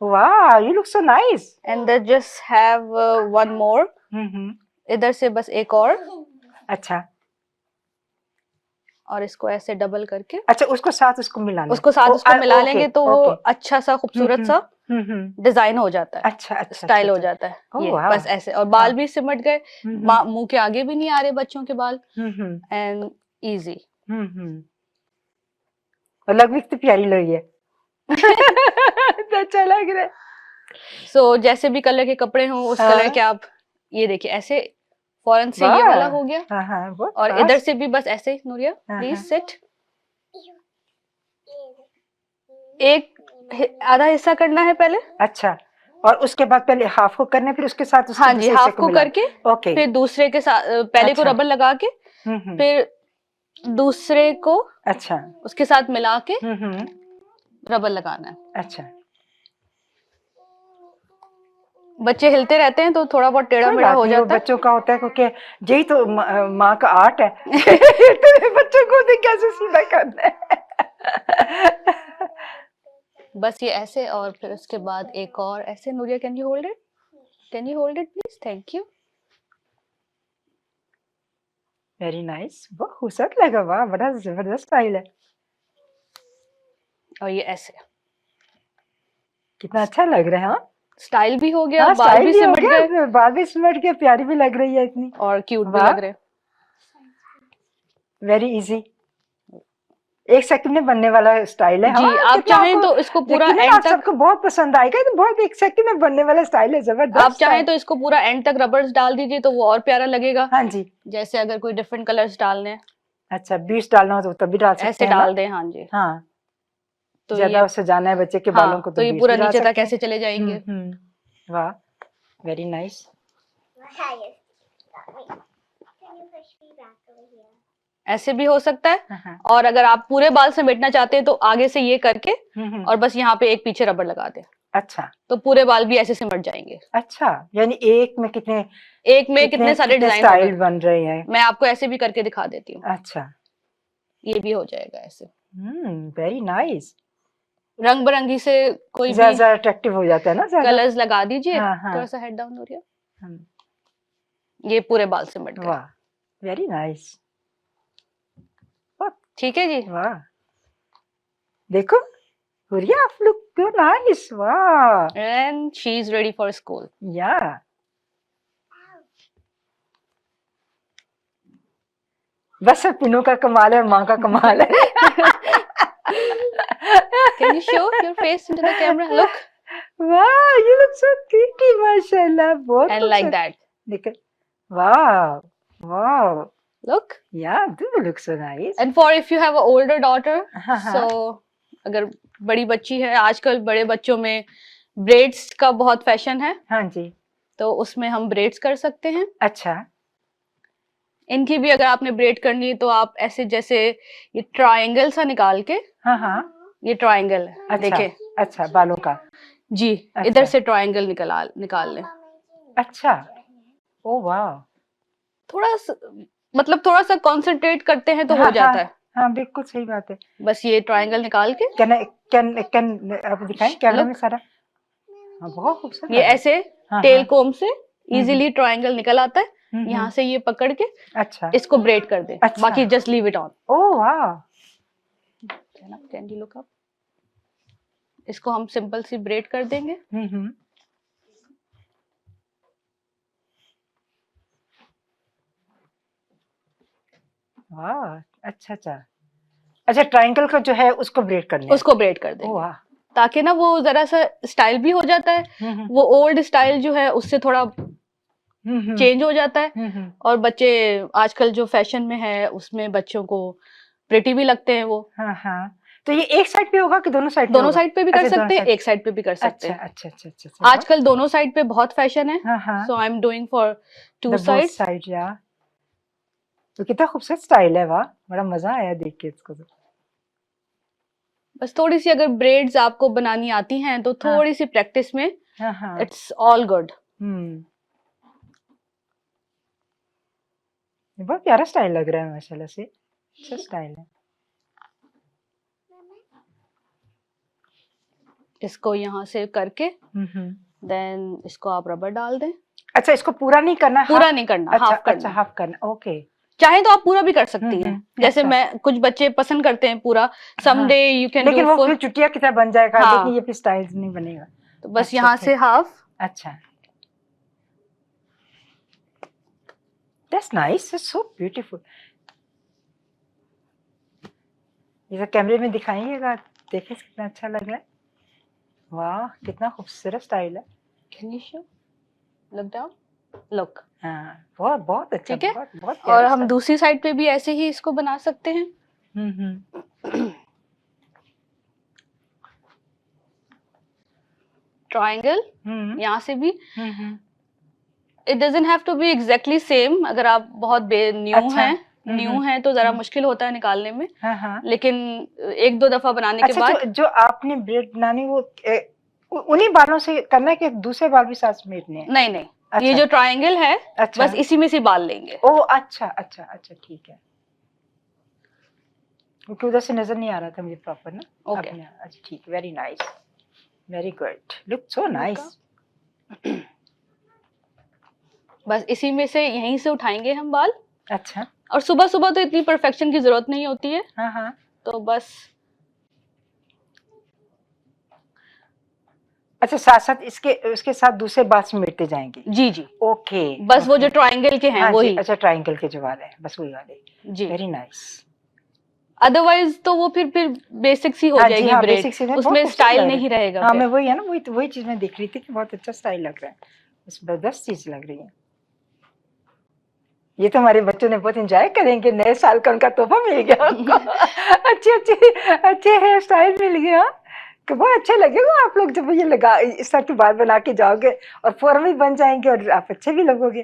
वाह, you look so nice. And then just have one more. इधर से बस एक और अच्छा इसको ऐसे डबल करके अच्छा, उसको साथ उसको मिलाना, उसको साथ उसको मिला लेंगे तो वो ओके। अच्छा सा खूबसूरत सा डिजाइन हो जाता है, अच्छा अच्छा, स्टाइल हो जाता है। ओह, ये वाह। बस ऐसे, और बाल भी सिमट गए, हम्म, मुंह के आगे भी नहीं आ रहे बच्चों के बाल, एंड इजी। और लग भी कितनी प्यारी लगी है। तो अच्छा लग रहा है। सो जैसे भी कलर के कपड़े हों उस कलर के आप, ये देखिए ऐसे फौरन से ये वाला हो गया, हाँ, और इधर से भी बस ऐसे। Nooriya please sit. एक आधा हिस्सा करना है पहले। अच्छा, और उसके बाद पहले हाफ को करना है, फिर उसके साथ हाँ जी, हाफ को करके ओके, फिर दूसरे के साथ पहले को अच्छा। रबर लगा के फिर दूसरे को अच्छा, उसके साथ मिला के रबर लगाना है। अच्छा, बच्चे हिलते रहते हैं तो थोड़ा बहुत टेढ़ा मेढ़ा हो जाता है। बच्चों का होता है, क्योंकि यही तो माँ का आर्ट है। बच्चों को तो कैसे सीधा करना है। बस ये ऐसे, और फिर उसके बाद एक और ऐसे। Nooriya can you hold it? Can you hold it please? Thank you. Very nice, बहुत खूबसूरत लगा, वाह, बड़ा जबरदस्त स्टाइल है। और ये ऐसे कितना अच्छा लग रहा है। हाँ, स्टाइल भी हो गया, हाँ, बाल भी सिमट गए, बाल भी सिमट गए, प्यारी भी लग रही है इतनी, और क्यूट भी वाह। लग रहे हैं। Very easy. एक सेकंड में बनने वाला स्टाइल है। जी, हाँ, आप कितना चाहें आपको तो इसको पूरा यकीनन एंड आप तक, सबको बहुत पसंद आएगा। ये तो बहुत एक सेकंड में बनने वाला स्टाइल है, जबरदस्त आप चाहें है। तो इसको पूरा एंड तक रबर्स डाल दीजिए तो वो और प्यारा लगेगा। हाँ जी। जैसे अगर कोई डिफरेंट कलर्स डालने हैं, अच्छा, बीट्स डालना हो तो तभी डाल सकते ऐसे हैं ना? डाल दें। हाँ जी, हाँ, तो ज्यादा ये, उसे जाना है बच्चे के बालों हाँ, को तो तो ये बीट्स पूरा भी डाल नीचे तक सकते हैं। ऐसे चले जाएंगे। वाह, very nice. Highest. Can you push me back over here? ऐसे भी हो सकता है, हाँ, और अगर आप पूरे बाल समेटना चाहते हैं तो आगे से ये करके हाँ। और बस यहाँ पे एक पीछे रबर लगा दें, अच्छा तो पूरे बाल भी ऐसे सिमट जाएंगे। अच्छा, यानी एक में कितने एक में कितने सारे डिजाइन स्टाइल बन रहे हैं। मैं आपको ऐसे भी करके दिखा देती हूँ। अच्छा, ये भी हो जाएगा ऐसे, वेरी नाइस। रंग बिरंगी से कोई भी ज्यादा अट्रैक्टिव हो जाता है ना ज्यादा। कलर्स लगा दीजिए। हाँ, हाँ। थोड़ा सा हेड डाउन हो रहा हम्म, है, ये पूरे बाल सिमट गए। वाह, वेरी नाइस। ठीक है जी। वाह, देखो हुरिया, आप लुक सो नाइस। वाह, and she is ready for school. या बस पिनो का कमाल है, माँ का कमाल है। Can you show your face into the camera, look वाह, यू लुक सो क्यूटी, माशाल्लाह, बहुत एंड लाइक खूबसूरत। दैट, देखो, वाह वाह, लुक। या do look so nice. And for if you have a older daughter, हाँ, हाँ। सो अगर बड़ी बच्ची है, आजकल बड़े बच्चों में ब्रेड्स का बहुत फैशन है, हाँ जी, तो उसमें हम ब्रेड्स कर सकते हैं। अच्छा, इनकी भी अगर आपने ब्रेड करनी है तो आप ऐसे, जैसे ये ट्रायंगल सा निकाल के, हाँ हाँ, ये ट्रायंगल है, अच्छा देखें अच्छा, बालों का, जी, अच्छा। इधर से ट्रायंगल निकाल लें। अच्छा, ओ वाह, मतलब थोड़ा सा कंसंट्रेट करते हैं तो हाँ, हो जाता हाँ, है। हाँ, बिल्कुल सही बात है। बस ये ट्रायंगल निकाल के, कैन आप दिखाएं कैमरा में Look. सारा। हाँ, बहुत खूबसूरत ये लग रहा है। ऐसे हाँ, टेल हाँ, कोम से इजीली ट्रायंगल निकल आता है। हम्म, यहाँ से ये पकड़ के अच्छा, इसको ब्रेड कर दे, अच्छा। बाकी जस्ट लीव इट ऑन। ओ वाह, कैन यू लुक अप, इसको हम सिंपल सी ब्रेड कर देंगे। वाह, अच्छा अच्छा अच्छा, ट्रायंगल का जो है उसको ब्रेड करना है। उसको ब्रेड कर ओ देंगे, वाह, ताकि ना वो जरा सा स्टाइल भी हो जाता है। वो ओल्ड स्टाइल जो है उससे थोड़ा चेंज हो जाता है, और बच्चे आजकल जो फैशन में है उसमें बच्चों को प्रिटी भी लगते हैं वो। हाँ हाँ, तो ये एक साइड पे होगा कि दोनों साइड पे दोनों होगा? साइड पे भी कर अच्छा, दोनों सकते हैं, साइड। एक साइड पे भी कर सकते अच्छा हैं। अच्छा अच्छा अच्छा अच्छा, आजकल दोनों साइड पे बहुत फैशन है, हाँ हाँ, so I am doing for to the both sides. side, या तो कितना खूबसूरत स्टाइल है। वाह, बड़ा मजा आया देख के इसको तो। बस थोड़ी सी अगर ब्रेड्स आपको बनानी आती हैं तो थोड़ी सी प्रैक्टिस में हाँ हाँ, इट्स ऑल गुड। ये बहुत प्यारा स्टाइल लग रहा है माशाल्लाह से, अच्छा स्टाइल है। इसको यहाँ से करके देन इसको आप रबर डाल दें। अच्छा, इसको पूरा नहीं करना? पूरा half- नहीं करना, अच्छा हाफ करना। अच्छा, हाफ करना, ओके। चाहे तो आप पूरा भी कर सकती हैं, जैसे अच्छा। मैं, कुछ बच्चे पसंद करते हैं पूरा, समडे यू कैन लेकिन डू वो फुल, फिर चुटिया की तरह बन जाएगा, हाँ। लेकिन ये फिर स्टाइल नहीं बनेगा। तो बस अच्छा, यहाँ ठीक। से हाफ। अच्छा, दैट्स नाइस, सो ब्यूटीफुल। ये कैमरे में दिखाइएगा, देखिए कितना अच्छा लग रहा है। वाह, कितना खूबसूरत स्टाइल है। Can you show, look down, look. हाँ, बहुत बहुत अच्छा, ठीक है, बहुत बहुत और प्यारा हम style। दूसरी साइड पे भी ऐसे ही इसको बना सकते हैं। ट्रायंगल यहाँ से भी, it doesn't have to be exactly same. अगर आप बहुत न्यू अच्छा, हैं तो जरा मुश्किल होता है निकालने में, हाँ हाँ। लेकिन एक दो दफा बनाने के अच्छा, बाद जो आपने ब्रेड बनानी वो उन्हीं बालों से करना है कि दूसरे बाल भी साथ समेटने हैं? नहीं नहीं, अच्छा, ये जो ट्रायंगल है अच्छा, बस इसी में से बाल लेंगे। ओ अच्छा अच्छा अच्छा, ठीक है, क्योंकि उधर से नजर नहीं आ रहा था मुझे प्रॉपर ना। ओके। अब अच्छा, ठीक, very nice, very good, look so nice. बस इसी में से, यहीं से उठाएंगे हम बाल। अच्छा, और सुबह सुबह तो इतनी परफेक्शन की जरूरत नहीं होती है, हाँ हाँ, तो बस अच्छा, साथ साथ उसके साथ दूसरे बाल समेटते जाएंगे। जी जी, ओके, बस वो जो ट्रायंगल के हैं हाँ जी, वही। अच्छा, ट्रायंगल के जो वाले हैं बस वही वाले। जी, वेरी नाइस। अदरवाइज तो वो फिर बेसिक सी हो हाँ जी, जाएगी हाँ, ब्रेड, basic सी है, बहुत उसमें खूबसूरत स्टाइल लग रहा नहीं है। रहेगा हाँ, फिर। मैं वही है ना, वही चीज मैं देख रही थी कि बहुत अच्छा स्टाइल लग रहा है, जबरदस्त चीज लग रही है। ये तो हमारे बच्चों ने बहुत एंजॉय करेंगे, नए साल का उनका तोहफा मिल गया उनको। अच्छे हेयर स्टाइल मिल गया, कि बहुत अच्छे लगेगा आप लोग जब ये लगा इस तरह के बाल बना के जाओगे, और फौरन भी बन जाएंगे और आप अच्छे भी लगोगे।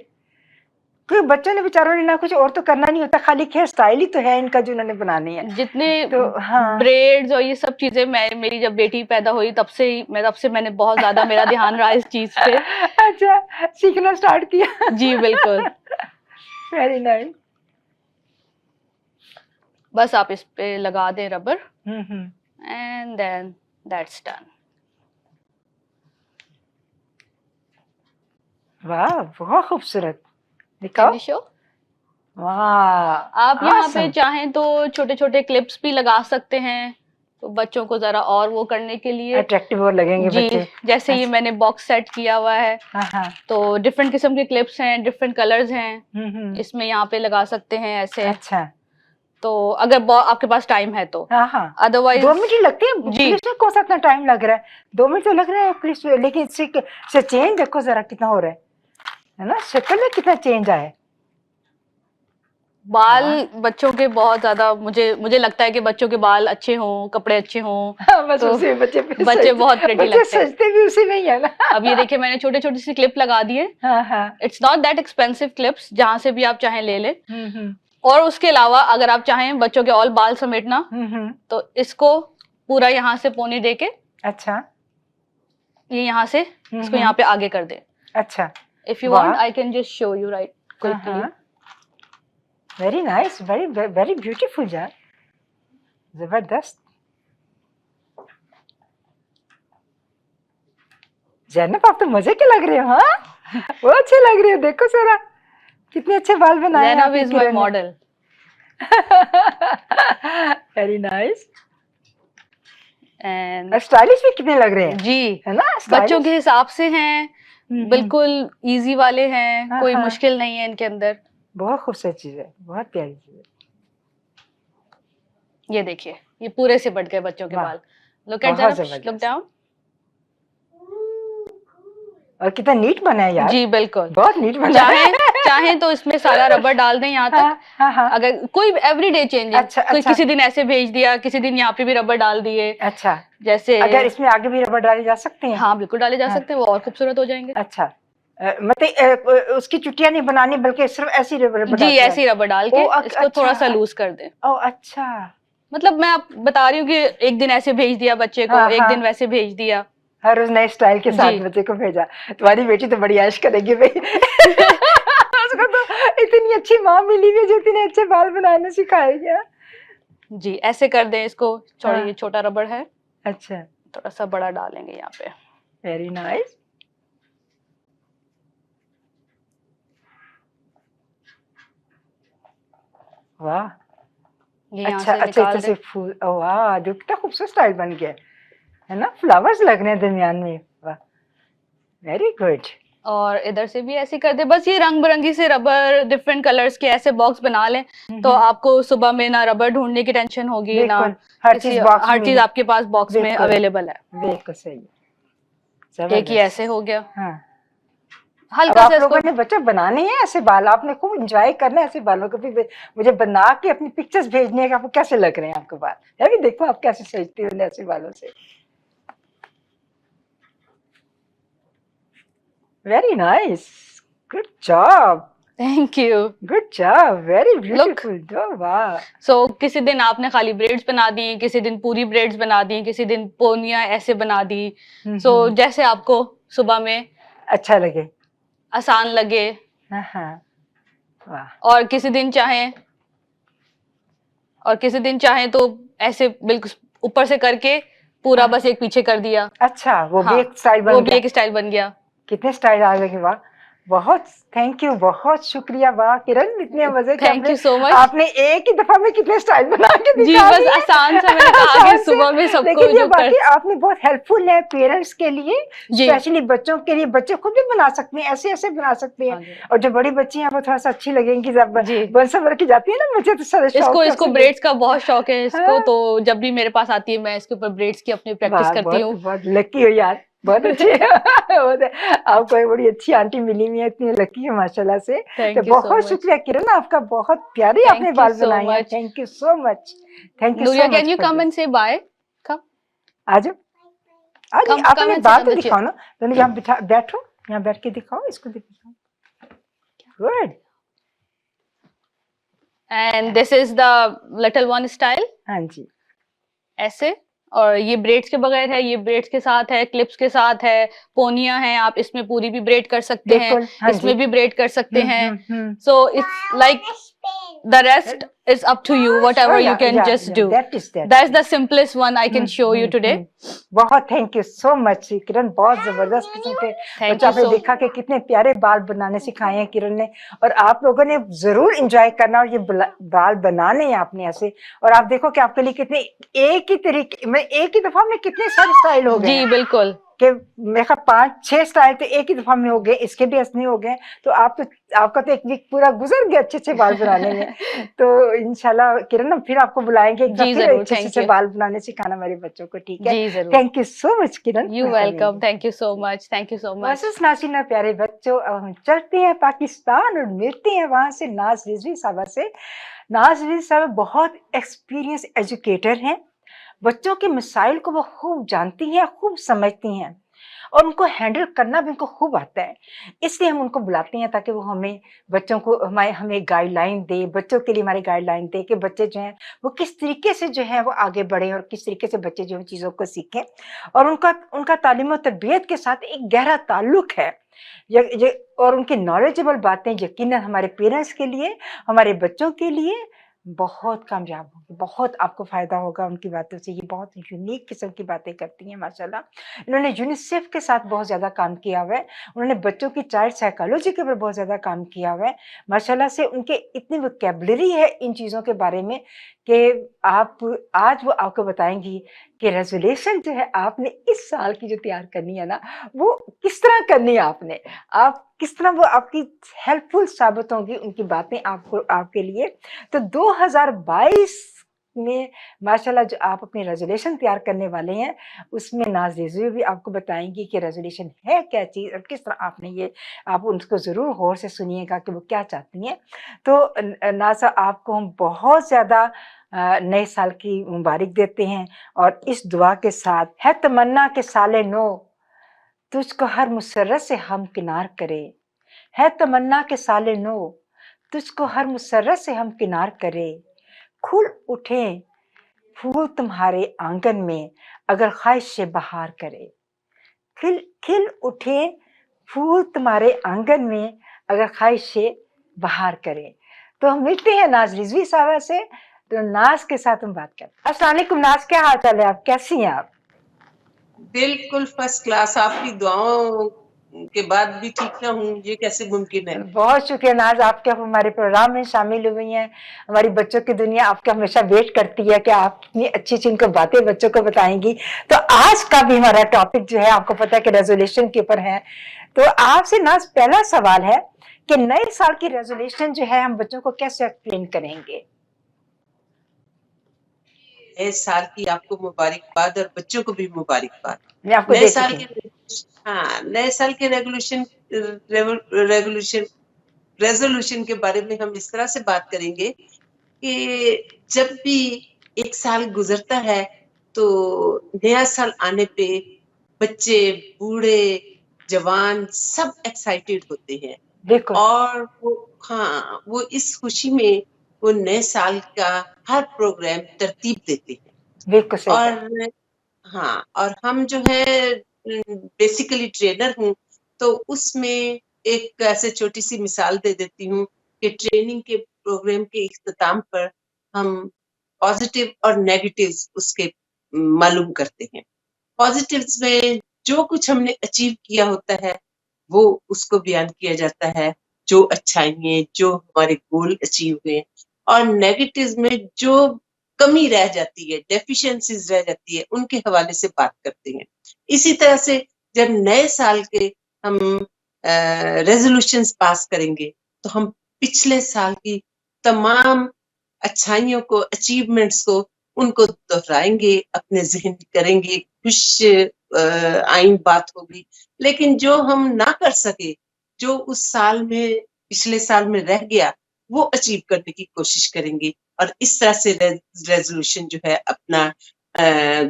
क्योंकि बच्चों ने बेचारों ने ना कुछ और तो करना नहीं होता, खाली हेयर स्टाइल ही तो है इनका जो उन्होंने बनानी है। जितने तो हाँ, ब्रेड्स और ये सब चीजें, मेरी जब बेटी पैदा हुई तब से मैंने बहुत ज्यादा मेरा ध्यान रहा इस चीज पे। अच्छा, सीखना स्टार्ट किया। जी बिल्कुल। Very nice. बस आप इस पे लगा दें rubber hmm, and then that's done. वाह, बहुत खूबसूरत, दिखाओ। Can you show? वाह, आप यहाँ पे awesome. चाहें तो छोटे छोटे क्लिप्स भी लगा सकते हैं, तो बच्चों को जरा और वो करने के लिए अट्रैक्टिव और लगेंगे जी। बच्चे। जैसे ये अच्छा। मैंने बॉक्स सेट किया हुआ है, हाँ हाँ, तो डिफरेंट किस्म के क्लिप्स हैं, डिफरेंट कलर्स हैं, इसमें यहाँ पे लगा सकते हैं ऐसे। अच्छा, तो अगर आपके पास टाइम है तो, हाँ हाँ, अदरवाइज 2 मिनट ही लगते हैं जी। पुलिस में, कौन सा इतना टाइम लग रहा है, 2 मिनट तो लग रहा है पुलिस में, लेकिन इससे चेंज देखो जरा कितना हो रहा है ना, शक्ल में कितना चेंज आया है। बाल बच्चों के बहुत ज्यादा, मुझे लगता है कि बच्चों के बाल अच्छे हों, कपड़े अच्छे हों, हाँ, बस तो उसी में बच्चे बच्चे बहुत प्रेटी बच्चे लगते हैं। सजते भी उसी में ही है ना। अब ये देखिए मैंने छोटे छोटे सी क्लिप लगा दिए। हाँ हाँ, it's not that expensive clips, जहां से भी आप चाहें ले लें। हम्म, और उसके अलावा अगर आप चाहें बच्चों के ऑल बाल समेटना, तो इसको पूरा यहाँ से पोनी दे के अच्छा, ये यहाँ से इसको यहाँ पे आगे कर दें। अच्छा, इफ यू वाह। Want I can just show you right quickly. Very nice, very beautiful यार, जबरदस्त। जैनब आप तो मजे के लग रहे हो, हाँ, वो अच्छे लग रहे हो, देखो जरा कितने अच्छे बाल बनाए हैं Zainab आपकी is my किरण ने। model. Very nice, And stylish भी कितने लग रहे हैं, जी, है ना, बच्चों के हिसाब से हैं, बिल्कुल इजी वाले हैं, हाँ, कोई हाँ। मुश्किल नहीं है इनके अंदर। बहुत खूबसूरत चीज है, बहुत प्यारी चीज है। ये देखिए, ये पूरे से बढ़ गए बच्चों के वाह, बाल। Look at बहुत Zainab, जबरदस्त। look down. और कितना नीट बना है यार, जी बिल्कुल। बहुत नीट बना है। चाहें तो इसमें सारा रबर डाल दें यहाँ तक। हाँ हाँ, अगर कोई एवरीडे चेंजिंग, अच्छा, कोई अच्छा। किसी दिन ऐसे भेज दिया, किसी दिन यहाँ पे भी रबर डाल दिए, अच्छा, जैसे अगर इसमें आगे भी रबर डाली जा सकते हैं। हाँ बिल्कुल डाले जा हाँ। सकते हैं, वो और खूबसूरत हो जाएंगे। अच्छा, मतलब उसकी चुटिया नहीं बनानी, बल्कि सिर्फ ऐसी रबर जी ऐसी रबर डाल के इसको थोड़ा सा अच्छा। लूज कर दें। ओ अच्छा, मतलब मैं आप बता रही हूँ कि एक दिन ऐसे भेज दिया बच्चे को, हाँ, एक हाँ। दिन वैसे भेज दिया। हर रोज नए स्टाइल के साथ जी। बच्चे को भेजा। तुम्हारी बेटी तो बड़ी ऐश करेगी भाई। उसको तो इतनी अच्छी माँ मिली हुई जो इतने अच्छे बाल बनाने सिखाएगी। जी ऐसे कर दें इसको। हाँ। ये छोटा रबड़ है, अच्छा, थोड़ा सा बड़ा डालेंगे यहाँ पे। Very nice. वाह, ये यहाँ अच्छा से अच्छा, निकाल से दें। फूल, वाह, जो कितना खूबसूरत स्टाइल बन गया है ना, फ्लावर्स लग रहे हैं दरमियान में। वाह, वेरी गुड। और इधर से भी ऐसे कर दे। बस ये रंग बिरंगी से रबर, डिफरेंट कलर्स के ऐसे बॉक्स बना लें, तो आपको सुबह में ना रबर ढूंढने की टेंशन होगी, ना हर चीज बॉक्स हर में चीज आपके पास बॉक्स में बिल्कुल। अवेलेबल है। बिल्कुल सही, एक ही जबरदस्त। ऐसे हो गया। हाँ, अब हल्का आप सा लोगों इसको ने बच्चे बनाने हैं ऐसे बाल, आपने खूब एंजॉय करना है ऐसे बालों को भी। मुझे बना के अपनी पिक्चर्स भेजनी है कि आपको कैसे लग रहे हैं आपके बाल। ये भी देखो आप कैसे सजती हो ऐसे बालों से। Very nice, good job, thank you. Good job, very beautiful. वाह, सो किसी दिन आपने खाली ब्रेड्स बना दी, किसी दिन पूरी ब्रेड्स बना दी, किसी दिन पोनिया ऐसे बना दी। सो जैसे आपको सुबह में अच्छा लगे, आसान लगे। हाँ हाँ, वाह, और किसी दिन चाहें तो ऐसे बिल्कुल ऊपर से करके पूरा बस एक पीछे कर दिया। अच्छा, वो भी हाँ, एक स्टाइल बन वो गया। भी एक स्टाइल बन गया। कितने स्टाइल आ गए, वाह, बहुत थैंक यू, बहुत शुक्रिया। वाह किरण, इतने मजे के थैंक यू सो मच। आपने एक ही दफा में कितने स्टाइल बना के जी दिखा बस दिए। आसान सा मैंने कहा आसान कि से। सुबह में सबको लेकिन ये जो बाकी कर आपने बहुत हेल्पफुल है पेरेंट्स के लिए, जी स्पेशली बच्चों के लिए। बच्चे खुद भी बना सकते हैं, ऐसे ऐसे बना सकते हाँ हैं। जी। और जो बड़ी बच्ची हैं वो थोड़ा सा अच्छी लगेंगी, जब जी बरसा भर की जाती है ना बच्चे तो सारे शौक इसको से इसको ऐसे ब्रेड्स का बहुत शौक है इसको, हाँ। तो जब भी मेरे पास आती है मैं इसके ऊपर ब्रेड्स की अपनी प्रैक्टिस वाह, करती बहुत हूँ। बहुत लकी हो यार, बहुत अच्छी है। आपको एक बड़ी अच्छी आंटी मिली हुई है, इतनी लकी है माशाल्लाह से। तो थैंक यू सो बहुत मच। शुक्रिया किरण, आपका बहुत प्यारे थैंक आपने यू बाल सो बनाए हैं। Much. Thank you so much, thank you Nooria so can much you for come and this. Say bye? Come आज आज कम आप कम अपने एंड बाल सिट ऑन तो द दिखाओ चेयर। ना, दोनों यहाँ बैठो, यहाँ बैठ के दिखाओ, इसको दिखाओ। Good. And this is the little one style, हाँ जी, ऐसे। और ये ब्रेड्स के बगैर है, ये ब्रेड्स के साथ है, क्लिप्स के साथ है, पोनियां हैं, आप इसमें पूरी भी ब्रेड कर सकते हैं, बिल्कुल, हाँ जी। इसमें भी ब्रेड कर सकते हैं। Hmm. So it's like the rest is up to you, whatever you can just do. That is That's the simplest one I can show you today. बहुत थैंक यू सो मच किरण, बहुत जबरदस्त किस्म के Thank बच्चों you आपने so देखा कि कितने प्यारे बाल बनाने सिखाए हैं किरण ने। और आप लोगों ने जरूर एंजॉय करना, और ये बाल बनाने हैं आपने ऐसे। और आप देखो कि आपके लिए कितने एक ही तरीके में एक ही दफा में कितने सारे स्टाइल हो गए जी बिल्कुल कि मेरे ख्याल 5-6 स्टाइल तो एक ही दफा में हो गए, इसके भी असली हो गए। तो आपका तो एक वीक पूरा गुजर गया अच्छे अच्छे बाल बनाने में। तो इंशाल्लाह किरण हम फिर आपको बुलाएंगे एक बार, जी फिर जरूर। अच्छे थैंक अच्छे यू बाल बनाने सिखाना हमारे बच्चों को, ठीक है? जी जरूर। Thank you so much Kiran. You welcome. Thank you so much. Thank you so much. Versus नाज़रीन प्यारे बच्चों, अब हम चलते हैं पाकिस्तान और मिलते हैं वहां से नाज रिजवी साहबा से। नाज रिजवी साहब बहुत एक्सपीरियंस एजुकेटर हैं, बच्चों के मसाइल को वो खूब जानती हैं, खूब समझती हैं, और उनको हैंडल करना भी उनको खूब आता है। इसलिए हम उनको बुलाते हैं ताकि वो हमें बच्चों को हमें गाइडलाइन दे, बच्चों के लिए हमारी गाइडलाइन दे कि बच्चे जो हैं वो किस तरीके से जो है वो आगे बढ़े, और किस तरीके से बच्चे जो है चीज़ों को सीखें। और उनका तालीम और तरबियत के साथ एक गहरा ताल्लुक है। और उनकी नॉलेजेबल बातें यकीनन हमारे पेरेंट्स के लिए, हमारे बच्चों के लिए बहुत कामयाब होगी, बहुत आपको फ़ायदा होगा उनकी बातों से। ये बहुत यूनिक किस्म की बातें करती हैं माशाल्लाह। इन्होंने यूनिसेफ के साथ बहुत ज़्यादा काम किया हुआ है, उन्होंने बच्चों की चाइल्ड साइकोलॉजी के ऊपर बहुत ज़्यादा काम किया हुआ है माशाल्लाह से। उनके इतनी वोकैबुलरी है इन चीज़ों के बारे में कि आज वो आपको बताएंगी कि रेजोल्यूशन जो है आपने इस साल की जो तैयार करनी है ना, वो किस तरह करनी है आपने, आप किस तरह वो आपकी हेल्पफुल साबित होंगी उनकी बातें आपके लिए। तो 2022 में माशाल्लाह जो आप अपनी रेजोल्यूशन तैयार करने वाले हैं, उसमें नाज रिजवी भी आपको बताएंगी कि रेजोल्यूशन है क्या चीज़ और किस तरह आपने ये, आप उनको ज़रूर गौर से सुनिएगा कि वो क्या चाहती हैं। तो नाज़ा, आपको हम बहुत ज़्यादा नए साल की मुबारक देते हैं, और इस दुआ के साथ, है तमन्ना के साले नो तुझको हर मुसर्रत से हमकिनार करे, है तमन्ना के साले नो तुझको हर मुसर्रत से हमकिनार करे, खुल उठे फूल तुम्हारे आंगन में अगर ख्वाहिश बहार करे, खिल उठे फूल तुम्हारे आंगन में अगर ख्वाहिश बहार करे। तो हम मिलते हैं नाज रिजवी साहबा से, तो नाज के साथ हम बात करते हैं। अस्सलाम वालेकुम नाज, क्या हाल चाल है, आप कैसी हैं आप? बिल्कुल फर्स्ट क्लास, आपकी दुआओं के बाद भी ठीक ना हूँ, ये कैसे मुमकिन है? बहुत शुक्रिया नाज, आपके हमारे प्रोग्राम में शामिल हुई हैं। हमारी बच्चों की दुनिया आपका हमेशा वेट करती है कि आप इतनी अच्छी अच्छी इनको बातें बच्चों को बताएंगी। तो आज का भी हमारा टॉपिक जो है आपको पता है कि रेजोल्यूशन के ऊपर है। तो आपसे नाज पहला सवाल है कि नए साल की रेजोल्यूशन जो है हम बच्चों को कैसे एक्सप्लेन करेंगे? नए साल की आपको मुबारकबाद और बच्चों को भी मुबारकबाद। मैं आपको नए दे साल चुकी के नए साल के रेजोल्यूशन के बारे में हम इस तरह से बात करेंगे कि जब भी एक साल गुजरता है तो नया साल आने पे बच्चे, बूढ़े, जवान सब एक्साइटेड होते हैं, बिल्कुल। और वो इस खुशी में वो नए साल का हर प्रोग्राम तरतीब देते हैं। बिल्कुल सही और हम जो है बेसिकली ट्रेनर हूँ, तो उसमें एक ऐसे छोटी सी मिसाल दे देती हूँ कि ट्रेनिंग के प्रोग्राम के इख्तिताम पर हम पॉजिटिव और नेगेटिव्स उसके मालूम करते हैं। पॉजिटिव्स में जो कुछ हमने अचीव किया होता है वो उसको बयान किया जाता है, जो अच्छाइयाँ, जो हमारे गोल अचीव हुए, और नेगेटिव में जो कमी रह जाती है, डेफिशिएंसीज रह जाती है, उनके हवाले से बात करते हैं। इसी तरह से जब नए साल के हम रेजोल्यूशंस पास करेंगे, तो हम पिछले साल की तमाम अच्छाइयों को, अचीवमेंट्स को, उनको दोहराएंगे, अपने ज़हन में करेंगे, खुश आइन बात होगी। लेकिन जो हम ना कर सके, जो उस साल में, पिछले साल में रह गया, वो अचीव करने की कोशिश करेंगे, और इस तरह से रेजोल्यूशन जो है अपना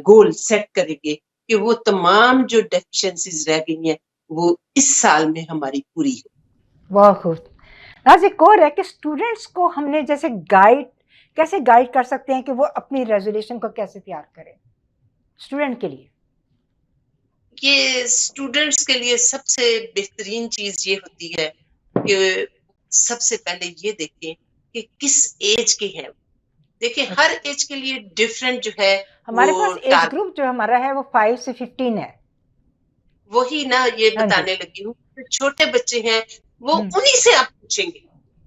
गोल सेट करेंगे कि वो तमाम जो डेफिशिएंसीज रह गई हैं, वो इस साल में हमारी पूरी हो। बहुत खूब। नाज एक और है कि स्टूडेंट्स को हमने जैसे कैसे गाइड कर सकते हैं कि वो अपनी रेजोल्यूशन को कैसे तैयार करें स्टूडेंट के लिए? ये स्टूडेंट्स के लिए सबसे बेहतरीन चीज ये होती है कि सबसे पहले ये देखें कि किस एज के हैं। देखिए, हर एज के लिए डिफरेंट जो है हमारे वो पास एज ग्रुप जो हमारा है वो 5 से 15 है। वही ना ये हाँ जी। बताने लगी हूँ। जो छोटे बच्चे हैं वो हम्म। उन्हीं से आप पूछेंगे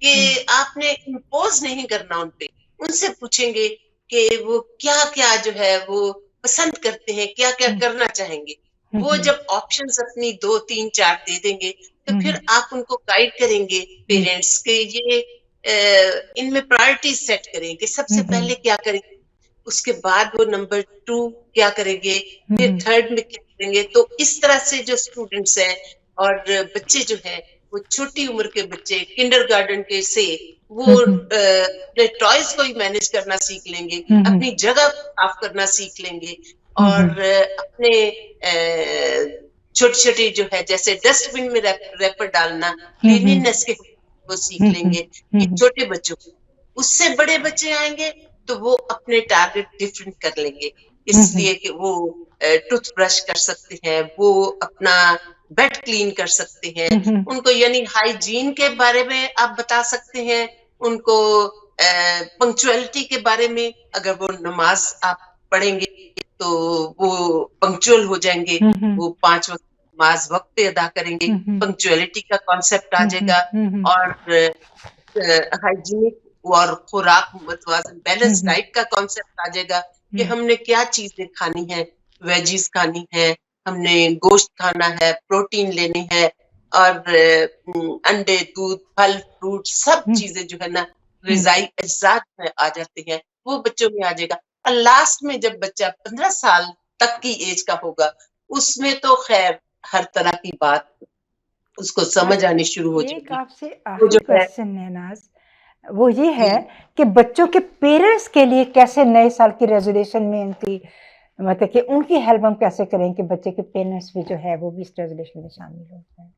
कि आपने इम्पोज नहीं करना उन पे। उनसे पूछेंगे कि वो क्या क्या जो है वो पसंद करते हैं, क्या क्या करना चाहेंगे। वो जब ऑप्शंस अपनी 2, 3, 4 दे देंगे, तो फिर आप उनको गाइड करेंगे पेरेंट्स के ये इनमें प्रायोरिटीज सेट करें कि सबसे पहले क्या करेंगे, उसके बाद वो नंबर 2 क्या करेंगे, फिर थर्ड में क्या करेंगे। तो इस तरह से जो स्टूडेंट्स हैं और बच्चे जो हैं, वो छोटी उम्र के बच्चे किंडरगार्टन के से वो अपने टॉयज को ही मैनेज करना सीख लेंगे, अपनी जगह साफ करना सीख लेंगे, और अपने छोटे छोटे जो है जैसे डस्टबिन में रैपर डालना, क्लीनिनेस के वो सीख लेंगे ये छोटे बच्चों को। उससे बड़े बच्चे आएंगे तो वो अपने टारगेट डिफरेंट कर लेंगे, इसलिए कि वो टूथब्रश कर सकते हैं, वो अपना बेड क्लीन कर सकते हैं। उनको यानी हाइजीन के बारे में आप बता सकते हैं, उनको पंक्चुअलिटी के बारे में, अगर वो नमाज आप पढ़ेंगे तो वो पंक्चुअल हो जाएंगे, वो 5 वक्त नमाज वक्त पे अदा करेंगे, पंक्चुअलिटी का कॉन्सेप्ट आ जाएगा, और हाइजीनिक और खुराक मतवाजन बैलेंस डाइट का कॉन्सेप्ट आ जाएगा कि हमने क्या चीजें खानी है, वेजीज खानी है, हमने गोश्त खाना है, प्रोटीन लेनी है, और अंडे, दूध, फल, फ्रूट सब चीजें जो है ना ग़िज़ाई अज्जात में आ जाते हैं, वो बच्चों में आ जाएगा। और लास्ट में जब बच्चा 15 साल तक की एज का होगा, उसमें तो खैर हर तरह की बात उसको समझ आनी शुरू हो एक जाएगी। आपसे वो आखिरी जो है क्वेश्चन है नाज, वो ये है कि बच्चों के पेरेंट्स के लिए कैसे नए साल की रेजोल्यूशन में उनकी मतलब कि उनकी हेल्प हम कैसे करें कि बच्चे के पेरेंट्स भी जो है वो भी इस रेजोल्यूशन में शामिल हो जाए?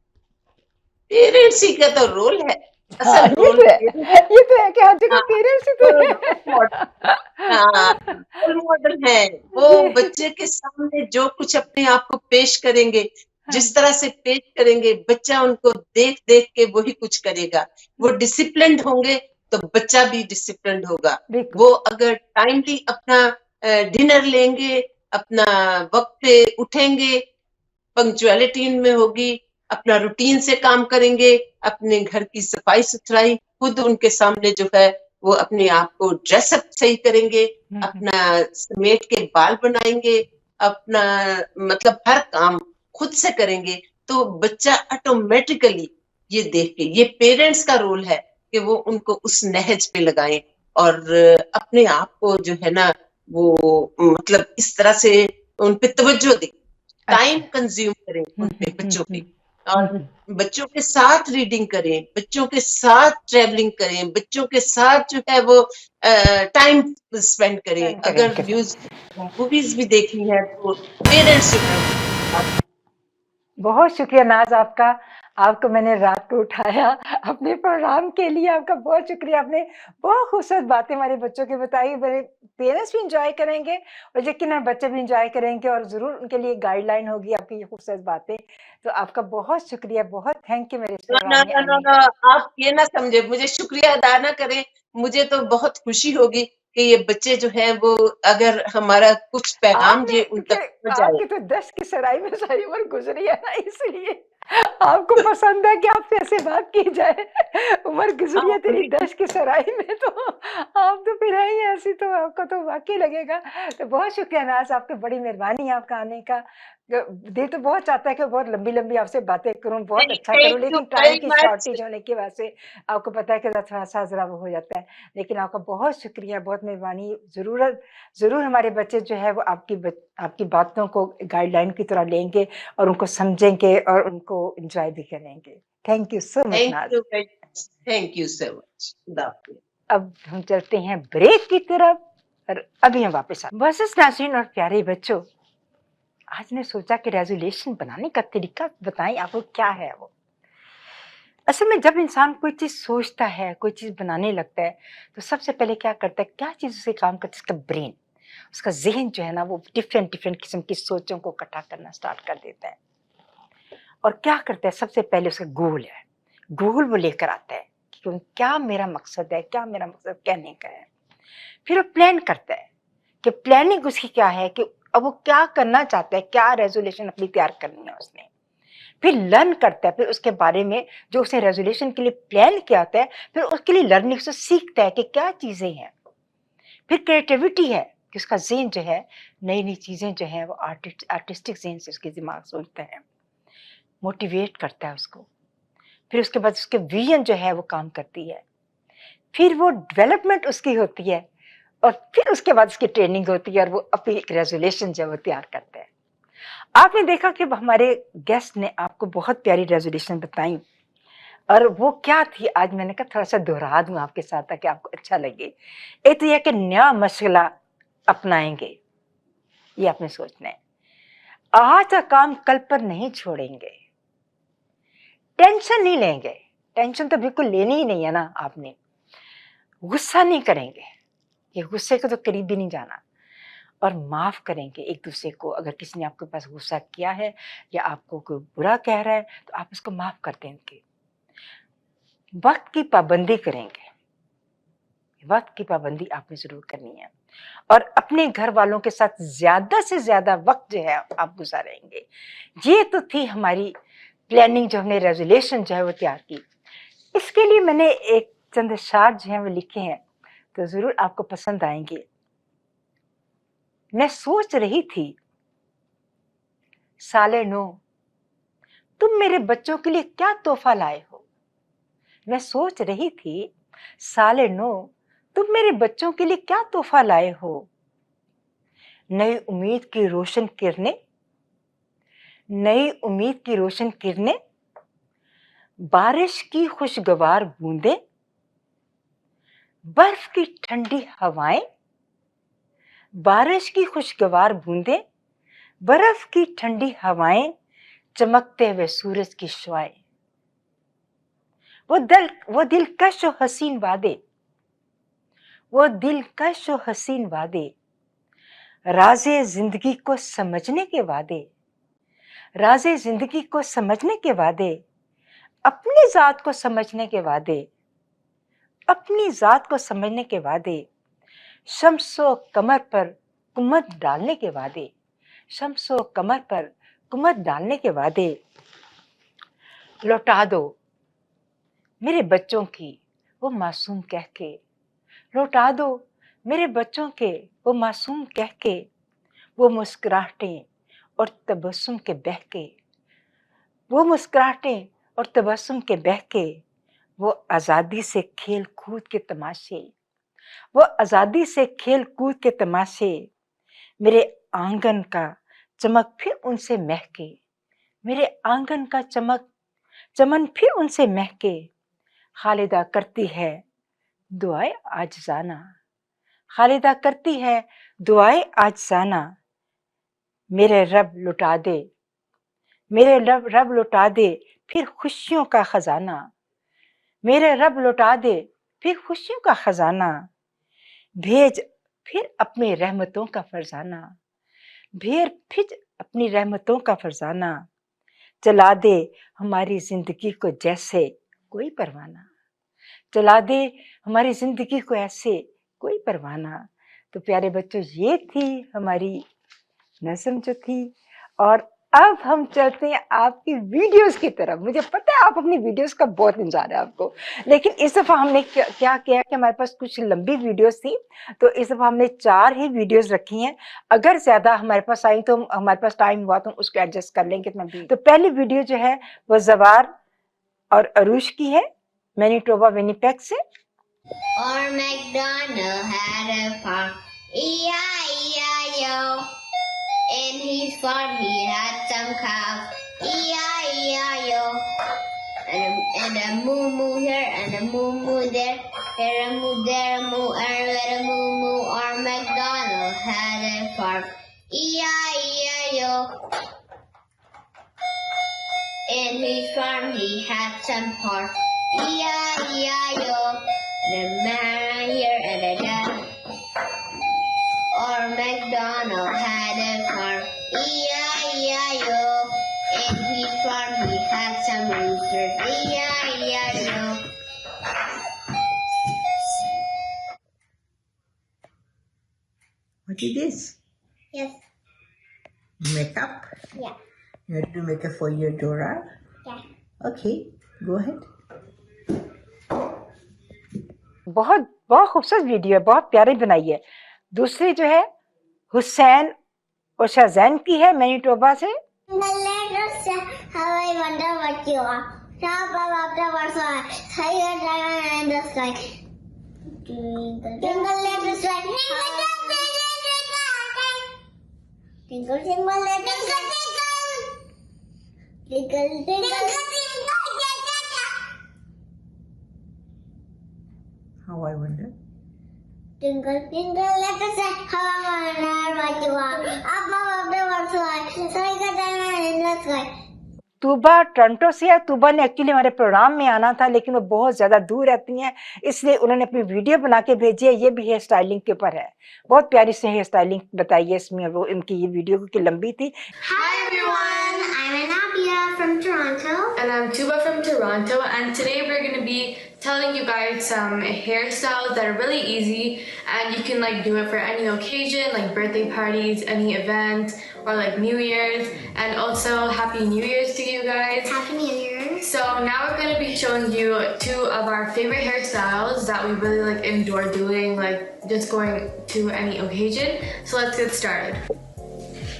पेरेंट्स ही का तो रोल है, हाँ, असल रोल ये तो है कि हर जगह पेरेंट्स ही तो रोल मॉडल है। वो जी। बच्चे के सामने जो कुछ अपने आप को पेश करेंगे, जिस तरह से पेश करेंगे, बच्चा उनको देख देख के वही कुछ करेगा। वो डिसिप्लिन्ड होंगे तो बच्चा भी डिसिप्लिन्ड होगा। बिल्कुल। वो अगर टाइमली अपना डिनर लेंगे, अपना वक्त पे उठेंगे, पंक्चुअलिटी में होगी, अपना रूटीन से काम करेंगे, अपने घर की सफाई सुथराई खुद उनके सामने जो है वो अपने आप को ड्रेसअप सही करेंगे, अपना समेट के बाल बनाएंगे, अपना मतलब हर काम खुद से करेंगे, तो बच्चा ऑटोमेटिकली ये देख के, ये पेरेंट्स का रोल है कि वो उनको उस नहज पे लगाएं और अपने आप को जो है ना वो मतलब इस तरह से उन पे तवज्जो दें, टाइम कंज्यूम करें उन पे, बच्चों पे, और बच्चों के साथ रीडिंग करें, बच्चों के साथ ट्रैवलिंग करें, बच्चों के साथ जो है वो टाइम स्पेंड करें। अगर मूवीज भी देखनी है तो पेरेंट्स जो है। बहुत शुक्रिया नाज आपका, आपको मैंने रात को उठाया अपने प्रोग्राम के लिए, आपका बहुत शुक्रिया। आपने बहुत खूबसूरत बातें हमारे बच्चों की बताई, मेरे पेरेंट्स भी इंजॉय करेंगे और यकीनन बच्चे भी इंजॉय करेंगे और ज़रूर उनके लिए गाइडलाइन होगी आपकी ये खूबसूरत बातें। तो आपका बहुत शुक्रिया, बहुत थैंक यू मेरे इस ना प्रोग्राम में ना ना आने ना का। आप ये ना समझे, मुझे शुक्रिया अदा ना करें, मुझे तो बहुत खुशी होगी कि ये बच्चे जो हैं वो अगर हमारा कुछ पैगाम आपने ये उन तक पहुंच जाए। आपकी तो 10 की सराय में सारी उम्र गुजरी है ना, इसलिए आपको पसंद है कि आपसे ऐसे बात की जाए? उम्र गुजरी है तेरी हाँ, दश की सराई में, तो आप तो फिर है ही ऐसी, तो आपको तो वाकई लगेगा। तो बहुत शुक्रिया नाज, आपकी बड़ी मेहरबानी है आपका आने का। दिल तो बहुत चाहता है कि बहुत लंबी लंबी आपसे बातें करूं, बहुत अच्छा करूं, थैंक यू लेकिन टाइम वेरी की मच। शॉर्टेज होने की वजह से आपको पता है कि थोड़ा सा जरा वो हो जाता है। लेकिन आपका बहुत शुक्रिया, बहुत मेहरबानी। जरूरत जरूर हमारे बच्चे जो है वो आपकी बातों को गाइडलाइन की तरह लेंगे और उनको समझेंगे और उनको एंजॉय भी करेंगे। Thank you so much thank Naaz. You very much, thank you so much. खुदा हाफिज। अब हम चलते हैं ब्रेक की तरफ और अभी हम वापस आते हैं। बस नाज़रीन और प्यारे बच्चों, आज ने सोचा कि रेजोल्यूशन बनाने का तरीका बताएं आपको क्या है वो। असल में जब इंसान कोई चीज सोचता है, कोई चीज बनाने लगता है, तो सबसे पहले क्या करता है, क्या चीज उसे काम करता है, उसका ब्रेन, उसका जहन जो है ना, वो डिफरेंट डिफरेंट किस्म की सोचों को इकट्ठा करना स्टार्ट कर देता है। और क्या करता है, सबसे पहले उसका गोल है, गोल वो लेकर आता है कि क्या मेरा मकसद है, क्या मेरा मकसद कहने का है। फिर वो प्लान करता है कि प्लानिंग उसकी क्या है, कि अब वो क्या करना चाहता है, क्या रेजोल्यूशन अपनी तैयार करनी है उसने। फिर लर्न करता है, फिर उसके बारे में जो उसने रेजोल्यूशन के लिए प्लान किया होता है, फिर उसके लिए लर्निंग से सीखता है कि क्या चीजें हैं। फिर क्रिएटिविटी है कि उसका ज़हन जो है नई नई चीजें जो है वो आर्टिस्टिक ज़हन से उसके दिमाग सोचता है, मोटिवेट करता है उसको। फिर उसके बाद उसके विजन जो है वो काम करती है। फिर वो डेवलपमेंट उसकी होती है और फिर उसके बाद उसकी ट्रेनिंग होती है और वो अपनी एक रेजोल्यूशन जो है वो तैयार करते हैं। आपने देखा कि हमारे गेस्ट ने आपको बहुत प्यारी रेजोल्यूशन बताई, और वो क्या थी आज मैंने कहा थोड़ा सा दोहरा दूं आपके साथ ताकि आपको अच्छा लगे। एक तो यह कि नया मसला अपनाएंगे, ये आपने सोचना है। आज का काम कल पर नहीं छोड़ेंगे, टेंशन नहीं लेंगे, टेंशन तो बिल्कुल लेनी ही नहीं है ना आपने। गुस्सा नहीं करेंगे, ये गुस्से को तो करीब भी नहीं जाना। और माफ करेंगे एक दूसरे को। अगर किसी ने आपके पास गुस्सा किया है या आपको कोई बुरा कह रहा है तो आप उसको माफ कर देंगे। वक्त की पाबंदी करेंगे, वक्त की पाबंदी आपने जरूर करनी है। और अपने घर वालों के साथ ज्यादा से ज्यादा वक्त जो है आप गुजारेंगे। ये तो थी हमारी प्लानिंग, जो हमने रेजोल्यूशन जो है वो तैयार की। इसके लिए मैंने एक चंद शार जो है वो लिखे हैं, तो जरूर आपको पसंद आएंगे। मैं सोच रही थी साले नो, तुम मेरे बच्चों के लिए क्या तोहफा लाए हो। मैं सोच रही थी साले नो, तुम मेरे बच्चों के लिए क्या तोहफा लाए हो। नई उम्मीद की रोशन किरणें, नई उम्मीद की रोशन किरणें, बारिश की खुशगवार बूंदें, बर्फ की ठंडी हवाएं, बारिश की खुशगवार बूंदें, बर्फ की ठंडी हवाएं, चमकते हुए सूरज की शुआएं। वो दिलकश और हसीन वादे, वो दिलकश और हसीन वादे, राज़े जिंदगी को समझने के वादे, राज़े जिंदगी को समझने के वादे, अपनी जात को समझने के वादे, अपनी जात को समझने के वादे, शम्सो कमर पर कुमत डालने के वादे, शम्सो कमर पर कुमत डालने के वादे। लौटा दो मेरे बच्चों की वो मासूम कह के, लौटा दो मेरे बच्चों के वो मासूम कह के, वो मुस्कुराहटें और तबस्सुम के बह के, वो मुस्कुराहटें और तबस्सुम के बह के, वो आज़ादी से खेल कूद के तमाशे, वो आज़ादी से खेल कूद के तमाशे, मेरे आंगन का चमक फिर उनसे महके, मेरे आंगन का चमन फिर उनसे महके। खालिदा करती है दुआएं आजिज़ाना, खालिदा करती है दुआएं आजिज़ाना, मेरे रब लुटा दे, मेरे रब लुटा दे फिर खुशियों का खजाना, मेरे रब लुटा दे फिर खुशियों का खजाना, भेज फिर अपनी रहमतों का फरजाना, भेज फिर अपनी रहमतों का फरजाना, चला दे हमारी जिंदगी को जैसे कोई परवाना, चला दे हमारी जिंदगी को ऐसे कोई परवाना। तो प्यारे बच्चों, ये थी हमारी नज़म जो थी। और अब हम चलते हैं आपकी वीडियोस की तरफ। मुझे पता है आप अपनी वीडियोस का बहुत इंतजार है आपको, लेकिन इस दफ़ा हमने क्या किया कि हमारे पास कुछ लंबी वीडियोस थी, तो इस दफ़ा हमने 4 ही वीडियोस रखी हैं। अगर ज़्यादा हमारे पास आई तो हमारे पास टाइम हुआ तो उसको एडजस्ट कर लेंगे। तो पहली वीडियो जो है वो जवार और अरूश की है, मैनीटोबा विनिपेग से। Or MacDonald had a farm, E-I-E-I-O. In his farm he had some cows, E-I-E-I-O. And a moo moo here and a moo moo there, here a moo, there a moo, everywhere a moo moo. Or MacDonald had a farm, E-I-E-I-O. In his farm he had some horse, E-I-E-I-O. And a man here and a dad. Or MacDonald had a farm, E-I-E-I-O. In his farm he had some roosters, E-I-E-I-O. What is this? Yes, Makeup? yeah, You have to do makeup for your Dora? yeah. Okay, go ahead. बहुत बहुत खूबसूरत video है, बहुत प्यारी बनाई है। दूसरी जो है हुसैन और शाहजैन की है, मैनीटोबा से। The letters say how I wonder what you are. Top of the world sky, higher diamond in the sky. Twinkle letters say twinkle twinkle letters twinkle twinkle. How I wonder. Twinkle twinkle letters say how I wonder what you are. Up above the world sky, higher diamond in the sky. Tuba Toronto से है। तूबा ने actually हमारे programme में आना था, लेकिन वो बहुत ज्यादा दूर रहती हैं, इसलिए उन्होंने अपनी वीडियो बना के भेजी है। ये भी हेयर स्टाइलिंग के ऊपर है, बहुत प्यारी से हेयर स्टाइलिंग बताई है इसमें। वो इनकी ये वीडियो क्योंकि लंबी थी। Hi everyone, I'm Anabia from Toronto. And I'm Tuba from Toronto, and today we're going to be telling you guys some hairstyles that are really easy and you can like do it for any occasion, like birthday parties, any event, or like New Year's. And also Happy New Year's to you guys. Happy New Year. So now we're going to be showing you 2 of our favorite hairstyles that we really like enjoy doing, like just going to any occasion. So let's get started.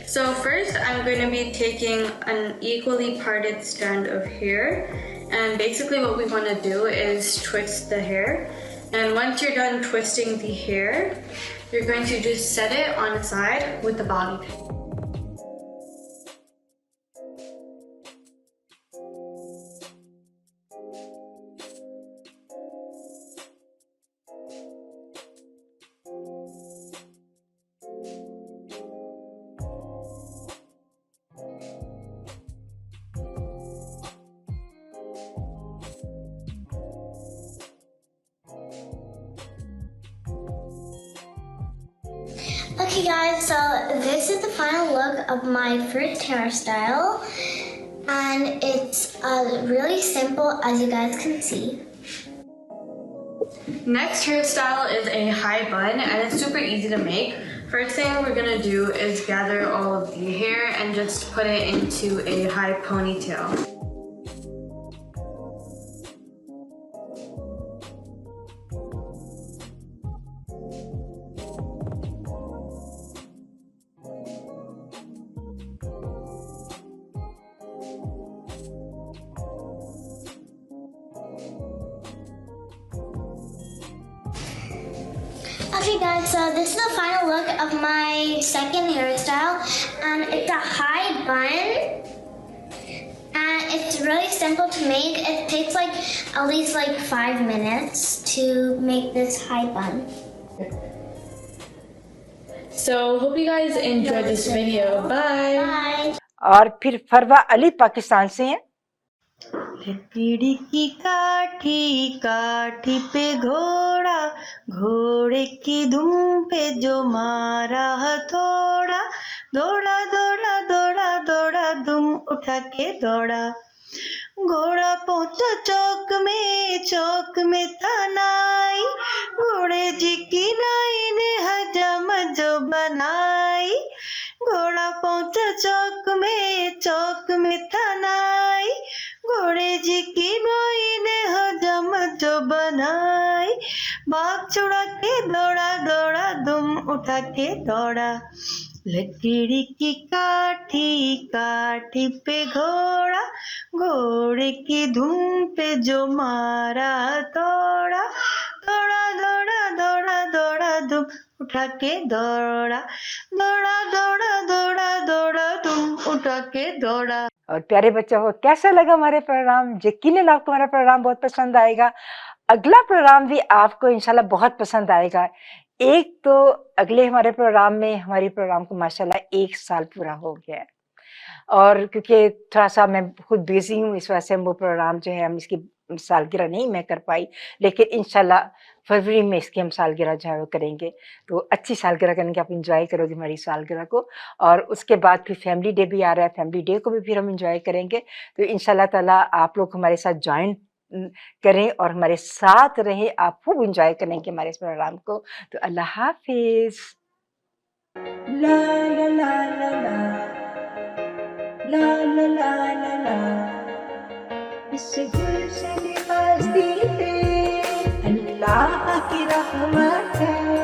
So first I'm going to be taking an equally parted strand of hair, and basically what we want to do is twist the hair. And once you're done twisting the hair, you're going to just set it on its side with the bobby pin. Okay guys, so this is the final look of my first hairstyle, and it's really simple as you guys can see. Next hairstyle is a high bun, and it's super easy to make. First thing we're gonna do is gather all of the hair and just put it into a high ponytail. Okay guys, so this is the final look of my second hairstyle, and it's a high bun, and it's really simple to make. It takes like at least like 5 minutes to make this high bun. So hope you guys enjoyed this video. Bye. Bye. और फिर फरवा अली पाकिस्तान से हैं। लकड़ी की काठी काठी पे घोड़ा, घोड़े की दुम पे जो मारा हथौड़ा, दौड़ा दौड़ा दौड़ा दौड़ा दुम उठा के दौड़ा। घोड़ा पहुंचा चौक में तनाई, घोड़े जी की नाई ने हजम जो बनाई। घोड़ा पहुंचा चौक चौक में थनाई, घोड़े जी की नोई ने हजम जो बनाई। बाग चुड़ा के दौड़ा दौड़ा, दुम उठा के दौड़ा, लकड़ी की काठी काठी पे घोड़ा, घोड़े की धुन पे जो मारा हथौड़ा। दौड़ा दौड़ा दौड़ा दौड़ा, दुम उठा के दौड़ा, दौड़ा दौड़ा दौड़ा दौड़ा, दुम उठा के दौड़ा। और प्यारे बच्चों को कैसा लगा हमारे प्रोग्राम? यकीनन आपको हमारा प्रोग्राम बहुत पसंद आएगा। अगला प्रोग्राम भी आपको इंशाल्लाह बहुत पसंद आएगा। एक तो अगले हमारे प्रोग्राम में हमारी प्रोग्राम को माशाल्लाह 1 साल पूरा हो गया है, और क्योंकि थोड़ा-सा मैं खुद बिज़ी हूँ, इस वजह से हम वो प्रोग्राम जो है हम इसकी सालगिरह नहीं मैं कर पाई, लेकिन इंशाल्लाह फरवरी में इसकी हम सालगिरह जो है वो करेंगे। तो अच्छी सालगिरह करेंगे, आप एंजॉय करोगे हमारी सालगिरह को। और उसके बाद फिर फैमिली डे भी आ रहा है, फैमिली डे को भी फिर हम एंजॉय करेंगे। तो इंशाल्लाह ताला आप लोग हमारे साथ जॉइन करें और हमारे साथ रहें, आप खूब एंजॉय करेंगे हमारे इस प्रोग्राम को। तो अल्लाह हाफिज़। ला ला ला ला ला, ला ला ला ला ला, इस गुल से निवाज़ी है, अल्लाह की रहमत है।